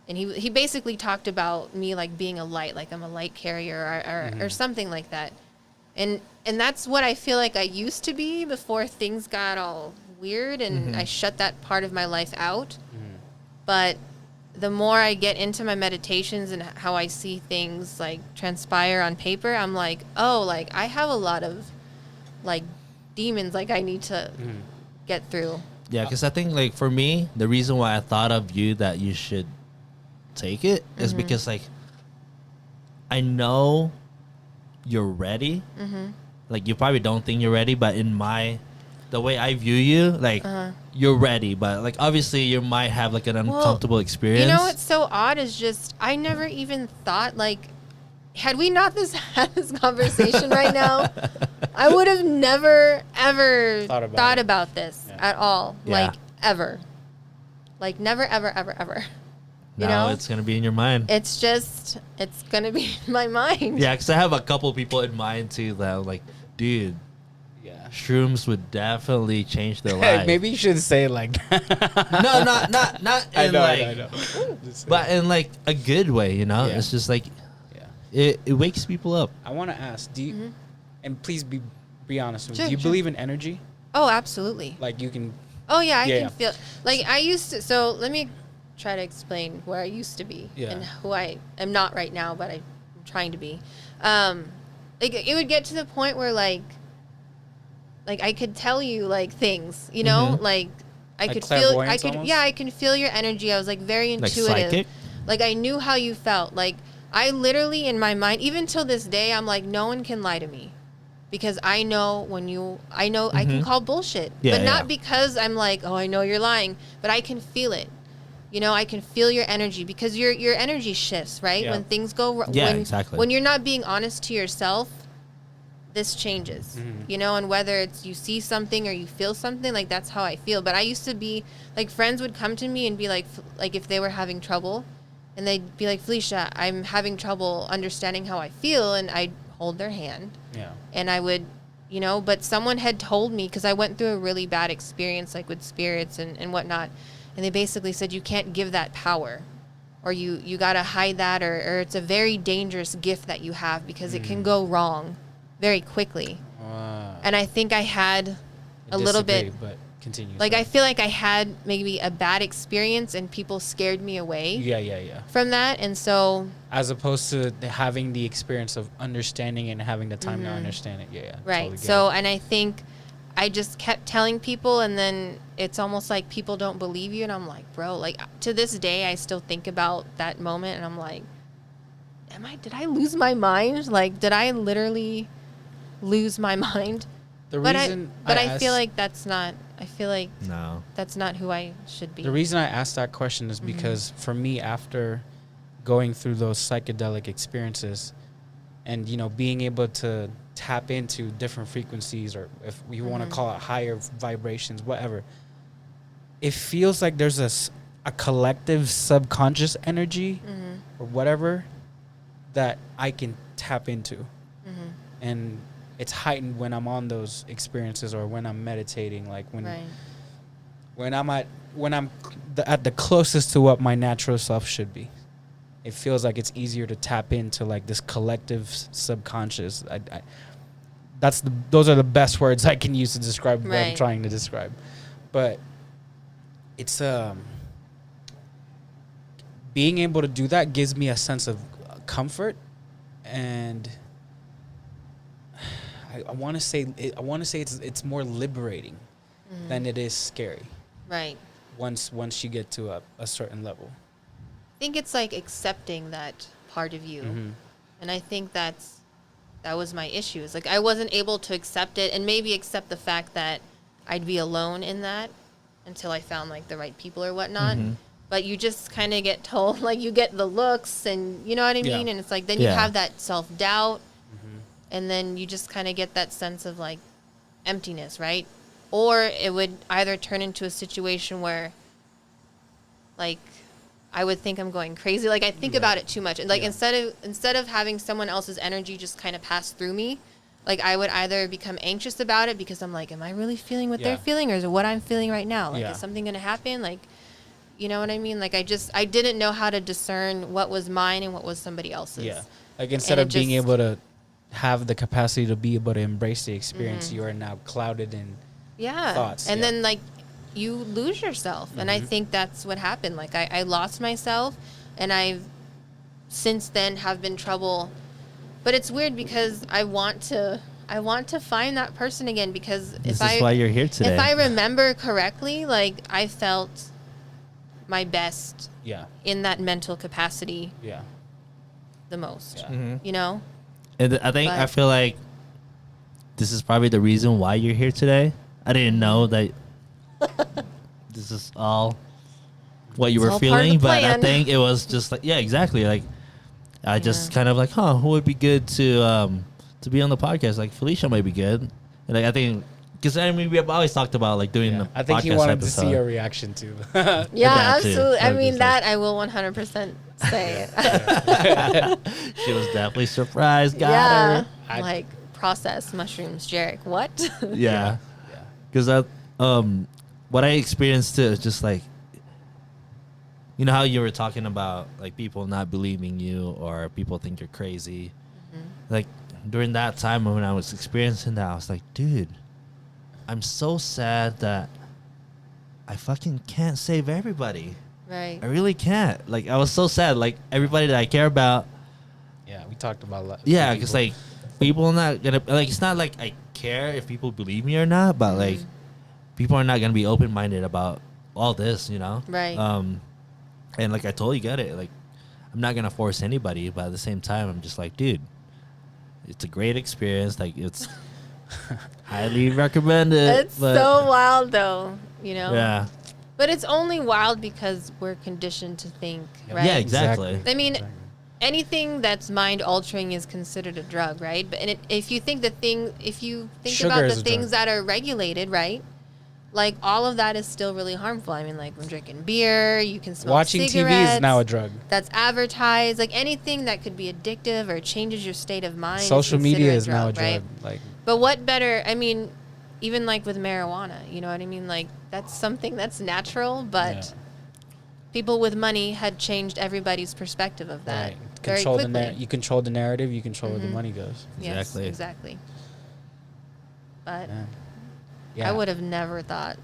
And he basically talked about me like being a light, like I'm a light carrier or something like that. And that's what I feel like I used to be before things got all weird and I shut that part of my life out. But the more I get into my meditations and how I see things like transpire on paper, I'm like, oh, like I have a lot of like demons like I need to get through. Yeah, because I think like for me, the reason why I thought of you that you should take it is because like I know you're ready. Like you probably don't think you're ready, but the way I view you, like you're ready, but like obviously you might have like an uncomfortable experience. You know what's so odd is just I never even thought, like, had we not had this conversation right now, I would have never ever thought about this at all. Yeah. Like ever. Like never ever ever ever. Now it's gonna be in your mind. It's gonna be in my mind. Yeah, because I have a couple people in mind too that are like, dude, shrooms would definitely change their life. Maybe you should say it like that. No, not in I know. but in like a good way, you know? Yeah. It's just like it wakes people up. I want to ask, do you, and please be honest with me, Sure, do you believe in energy? Oh, absolutely. Like you can Oh yeah, I can feel like I used to. So let me try to explain where I used to be and who I am not right now, but I'm trying to be. Like it would get to the point where like I could tell you like things, you know, like I could feel, I can feel your energy. I was like very intuitive. Like psychic? Like I knew how you felt. Like I literally in my mind, even till this day, I'm like, no one can lie to me. Because I know I can call bullshit. But not because I'm like, oh, I know you're lying. But I can feel it. You know, I can feel your energy because your energy shifts, right? Yeah. When things go wrong. Yeah, exactly. When you're not being honest to yourself, this changes. You know, and whether it's you see something or you feel something, like that's how I feel. But I used to be, like friends would come to me and be like if they were having trouble, and they'd be like, Felicia, I'm having trouble understanding how I feel, and I'd hold their hand. Yeah. And I would, you know, but someone had told me, because I went through a really bad experience, like with spirits and whatnot, and they basically said, you can't give that power, or you got to hide that, or it's a very dangerous gift that you have, because it can go wrong very quickly. Wow. And I think I had a little bit, but continue. Like, I feel like I had maybe a bad experience and people scared me away from that. And so, as opposed to having the experience of understanding and having the time to understand it. Right. Totally so, and I think I just kept telling people, and then it's almost like people don't believe you. And I'm like, bro, like to this day, I still think about that moment and I'm like, did I lose my mind? Like, did I literally lose my mind? I feel like that's not, that's not who I should be. The reason I asked that question is because for me, after going through those psychedelic experiences and, you know, being able to tap into different frequencies, or if you want to call it higher vibrations, whatever, it feels like there's a collective subconscious energy or whatever that I can tap into. And it's heightened when I'm on those experiences or when I'm meditating, like when I'm at the closest to what my natural self should be. It feels like it's easier to tap into like this collective subconscious. Those are the best words I can use to describe what I'm trying to describe. But it's being able to do that gives me a sense of comfort, and I want to say it's more liberating than it is scary. Right. Once you get to a certain level. I think it's like accepting that part of you. And I think that was my issue. It's like I wasn't able to accept it, and maybe accept the fact that I'd be alone in that until I found like the right people or whatnot. But you just kind of get told, like you get the looks, and you know what I mean? And it's like then you have that self-doubt. And then you just kind of get that sense of like emptiness, right? Or it would either turn into a situation where like I would think I'm going crazy. Like I think about it too much. And like instead of having someone else's energy just kind of pass through me, like I would either become anxious about it because I'm like, am I really feeling what they're feeling, or is it what I'm feeling right now? Like is something going to happen? Like, you know what I mean? Like I didn't know how to discern what was mine and what was somebody else's. Yeah. Like instead of being able to have the capacity to be able to embrace the experience, you are now clouded in thoughts. And then like you lose yourself. And I think that's what happened. Like I lost myself, and I've since then have been trouble. But it's weird because I want to find that person again, because this is why you're here today. If I remember correctly, like I felt my best in that mental capacity the most. You know? And I feel like this is probably the reason why you're here today. I didn't know that this is all what you It's were all part of the feeling, but I plan. think it was just like, yeah, exactly. Like, I just kind of like, who would be good to be on the podcast? Like, Felicia might be good. And like, I think, because I mean, we have always talked about like doing the I think he podcast wanted episode. to see your reaction too. Yeah, That too. absolutely. I Like, mean, just that I will 100% say. She was definitely surprised. Got Yeah. her. Like, processed mushrooms, JERiCK. What? Yeah. Because what I experienced too is just like, you know how you were talking about like people not believing you or people think you're crazy. Like during that time when I was experiencing that, I was like, dude, I'm so sad that I fucking can't save everybody. Right. I really can't. Like, I was so sad. Like, everybody that I care about. Yeah, we talked about a lot. Yeah, because, like, people are not going to... Like, it's not like I care if people believe me or not, but, like, people are not going to be open-minded about all this, you know? Right. And, like, I totally get it. Like, I'm not going to force anybody, but at the same time, I'm just like, dude, it's a great experience. Like, it's highly recommended. It's so wild, though, you know? Yeah. But it's only wild because we're conditioned to think, right? Yeah, exactly. I mean, anything that's mind altering is considered a drug, right? But if you think Sugar about is the a things drug. that are regulated, right? Like all of that is still really harmful. I mean, like when drinking beer, you can smoke Watching cigarettes. TV is now a drug. That's advertised. Like anything that could be addictive or changes your state of mind. Social media is now a drug, right? drug. Like, But what better? I mean, even like with marijuana, you know what I mean? Like that's something that's natural, but people with money had changed everybody's perspective of that right. very Control quickly. you control the narrative. You control where the money goes. Yes, Exactly. exactly. But Yeah. I would have never thought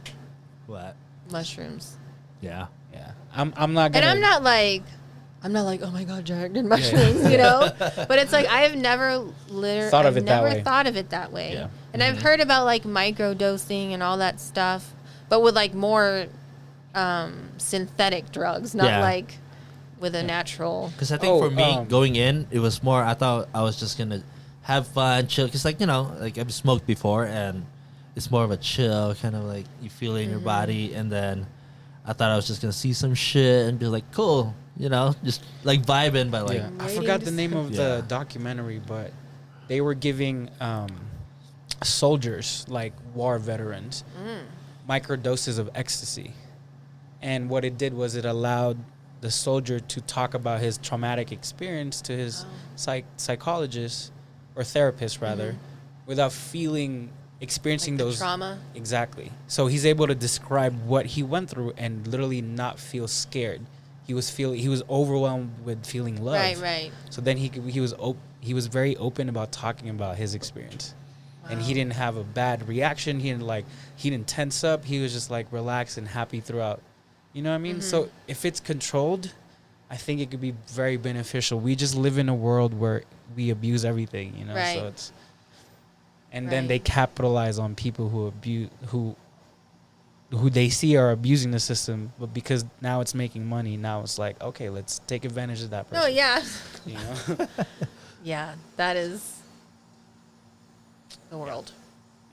What? mushrooms. Yeah. Yeah. I'm not gonna. And I'm not like, oh my God, JERiCK did mushrooms, you know? But it's like, I have never Thought of it that way. thought of it that way. Yeah. And I've heard about like micro dosing and all that stuff, but with like more synthetic drugs, not Yeah. like with a natural. Because I think for me, going in, it was more, I thought I was just going to have fun, chill. Because, like, you know, like I've smoked before, and it's more of a chill, kind of like you feel it in your body. And then I thought I was just going to see some shit and be like, cool, you know, just like vibing. But like, I forgot the name of Yeah. the documentary, but they were giving soldiers, like war veterans, microdoses of ecstasy. And what it did was it allowed the soldier to talk about his traumatic experience to his psychologist or therapist, rather, without experiencing Like the those trauma. Exactly. So he's able to describe what he went through and literally not feel scared. He was overwhelmed with feeling love. Right. So then he was very open about talking about his experience. And he didn't have a bad reaction. He didn't tense up. He was just like relaxed and happy throughout. You know what I mean? So if it's controlled, I think it could be very beneficial. We just live in a world where we abuse everything, you know? Right. So it's then they capitalize on people who they see are abusing the system, but because now it's making money, now it's like, okay, let's take advantage of that person. Oh, yeah. You know? Yeah, that is the world,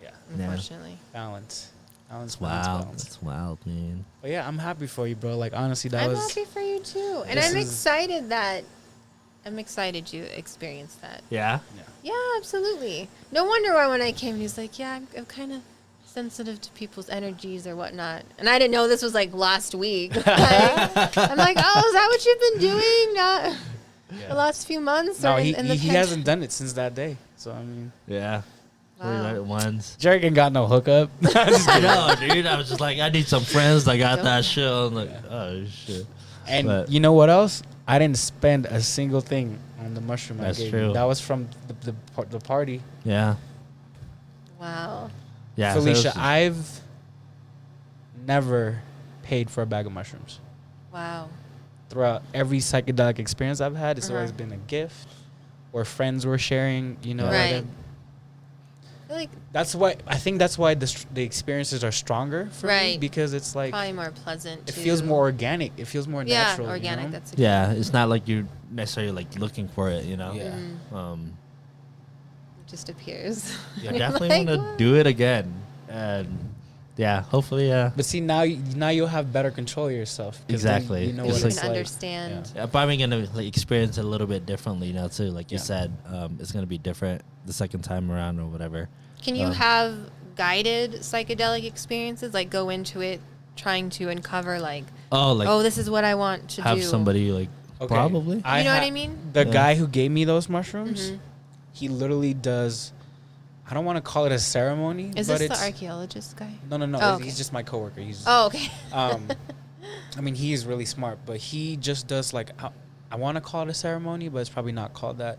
Yeah. unfortunately. Balance. Balance. wow, Balance. that's wild, man. But yeah, I'm happy for you, bro. Like, honestly, I'm happy for you too, and This I'm is- excited you experienced that. Yeah. Yeah, absolutely. No wonder why when I came, he was like, "Yeah, I'm kind of sensitive to people's energies or whatnot," and I didn't know this was like last week. Like, I'm like, "Oh, is that what you've been doing? Not the last few months?" No, or he in the hasn't done it since that day. So, I mean, Yeah. Wow. We read it once. JERiCK ain't got no hookup. I know, dude. I was just like, I need some friends that got that shit. I'm like, oh, shit. And But- you know what else? I didn't spend a single thing on the mushroom That's I gave true. you. That was from the party. Yeah. Wow. Yeah. so it Felicia, was- I've never paid for a bag of mushrooms. Wow. Throughout every psychedelic experience I've had, it's Uh-huh. always been a gift or friends were sharing, you know. Right. like, I feel like that's why I think that's why the experiences are stronger for me, Right. because it's like probably more pleasant. it to- feels more organic. It feels more yeah, natural. organic. You know? That's a good yeah, it's not like you're necessarily like looking for it, you know? Yeah. Mm-hmm. just appears. I definitely want to do it again. And yeah, hopefully, But see, now you'll have better control of yourself. 'Cause then Exactly. You know It's what You it's can like. understand. I'm probably gonna like experience it a little bit differently now too. Like you Yeah. said, it's gonna be different the second time around or whatever. Can you have guided psychedelic experiences? Like go into it trying to uncover like, Oh, this is what I want to have do. somebody like Okay. probably. You know what I mean? The Yeah. guy who gave me those mushrooms, Mm-hmm. he literally does. I don't want to call it a ceremony, Is but this it's the archaeologist guy? no. Oh, okay. He's just my coworker. He's Oh, okay. I mean, he is really smart, but he just does like I want to call it a ceremony, but it's probably not called that.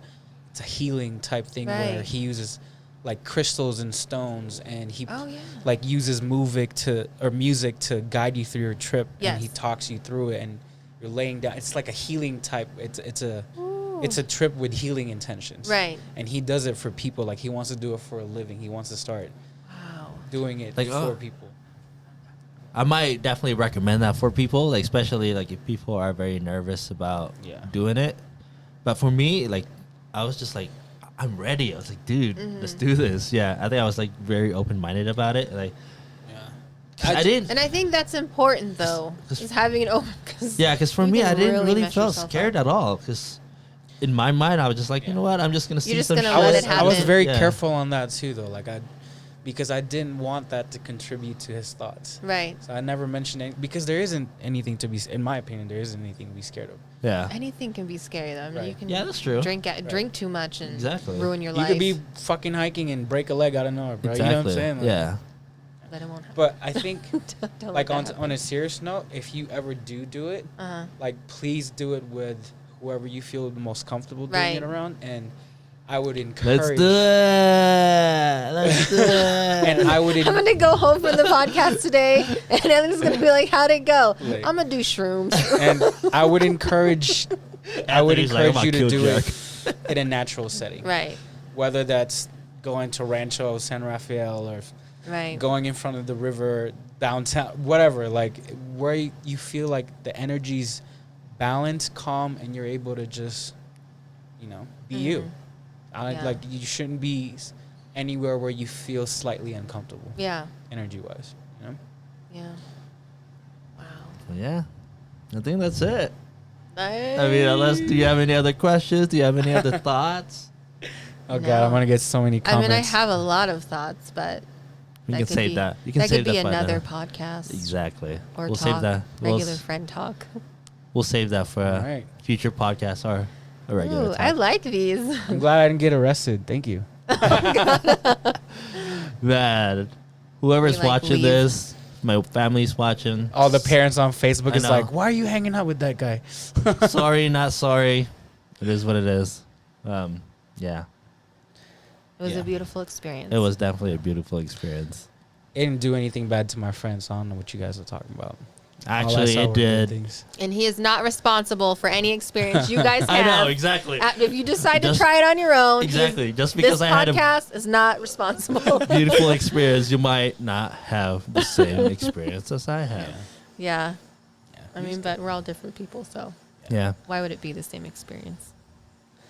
It's a healing type thing where Right. he uses like crystals and stones, and he Oh, yeah. like uses music to guide you through your trip, and he Yes. talks you through it, and you're laying down. It's like a healing type. It's a trip with healing intentions. Right. And he does it for people. Like he wants to do it for a living. He wants to start Wow. doing it Like, for people. I might definitely recommend that for people, like especially like if people are very nervous about Yeah. doing it. But for me, like I was just like, I'm ready. I was like, dude, let's do this. Yeah, I think I was like very open minded about it. Like, Yeah. 'cause I didn't. And I think that's important though, is having it open. Cause Yeah, because for you me, can I didn't really mess feel yourself scared up. at all. Because in my mind, I was just like, you know what? I'm just gonna see just some gonna shit. let it I was happen. very Yeah. careful on that too, though. Because I didn't want that to contribute to his thoughts. Right. So I never mentioned it because there isn't anything to be, in my opinion, there isn't anything to be scared of. Yeah. Anything can be scary though. I mean, Right. you can Yeah, that's true. drink too much and Exactly. ruin your You life. could be fucking hiking and break a leg out of nowhere, bro. Exactly. You know what I'm saying? Like, Yeah. But it won't happen. But I think, Don't like let that on a serious note, if you ever do it, Uh-huh. like please do it with whoever you feel the most comfortable doing Right. it around, and I would encourage. Let's do it. Let's do it. And I would. I'm gonna go home from the podcast today, and Ellie's gonna be like, "How'd it go?" Like- I'm gonna do shrooms. And I would encourage. I would Anthony's like, encourage "I'm you gonna to kill do Jack." it in a natural setting. Right. Whether that's going to Rancho San Rafael or Right. going in front of the river downtown, whatever, like where you feel like the energy's balanced, calm, and you're able to just, be you. Yeah. Like you shouldn't be anywhere where you feel slightly uncomfortable, Yeah. energy-wise. Yeah. Wow. Yeah. I think that's it. I I mean, do you have any other questions? Do you have any other thoughts? Oh God, No. I'm gonna get so many comments. mean, I have a lot of thoughts, but You that can could save be- that. You can that save could be that for another another- podcast. Exactly. Or We'll talk, save that. regular friend talk. We'll save that for a Alright. future podcast or a regular Ooh, talk. I like these. I'm glad I didn't get arrested. Thank you. Man, whoever's We, like, watching leave. this, my family's watching. All the parents on Facebook I is know. like, "Why are you hanging out with that guy?" Sorry, not sorry. It is what it is. Yeah, It was Yeah. a beautiful experience. it was definitely a beautiful experience. It didn't do anything bad to my friends, so I don't know what you guys are talking about. All I Actually, saw it were good did. things. And he is not responsible for any experience you guys I have. know exactly. If you decide Just- to try it on your own, Exactly. Just this because I had a podcast is not responsible. beautiful experience, you might not have the same experience as I have. Yeah. Yeah. I mean, but we're all different people, so Yeah. why would it be the same experience?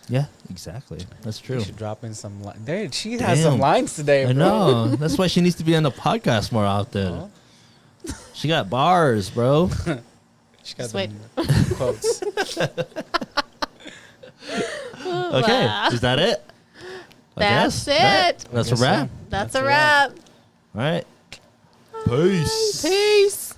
Yeah. Exactly. That's true. You should drop in some. There, she has some Damn. lines today. I bro. know. That's why she needs to be on the podcast more often. Oh. She got bars, bro. She got Just wait. them quotes. Okay. Is that it? I That's guess. it. Right. That's a I guess so. wrap. That's That's a a wrap. All right. Peace. Peace.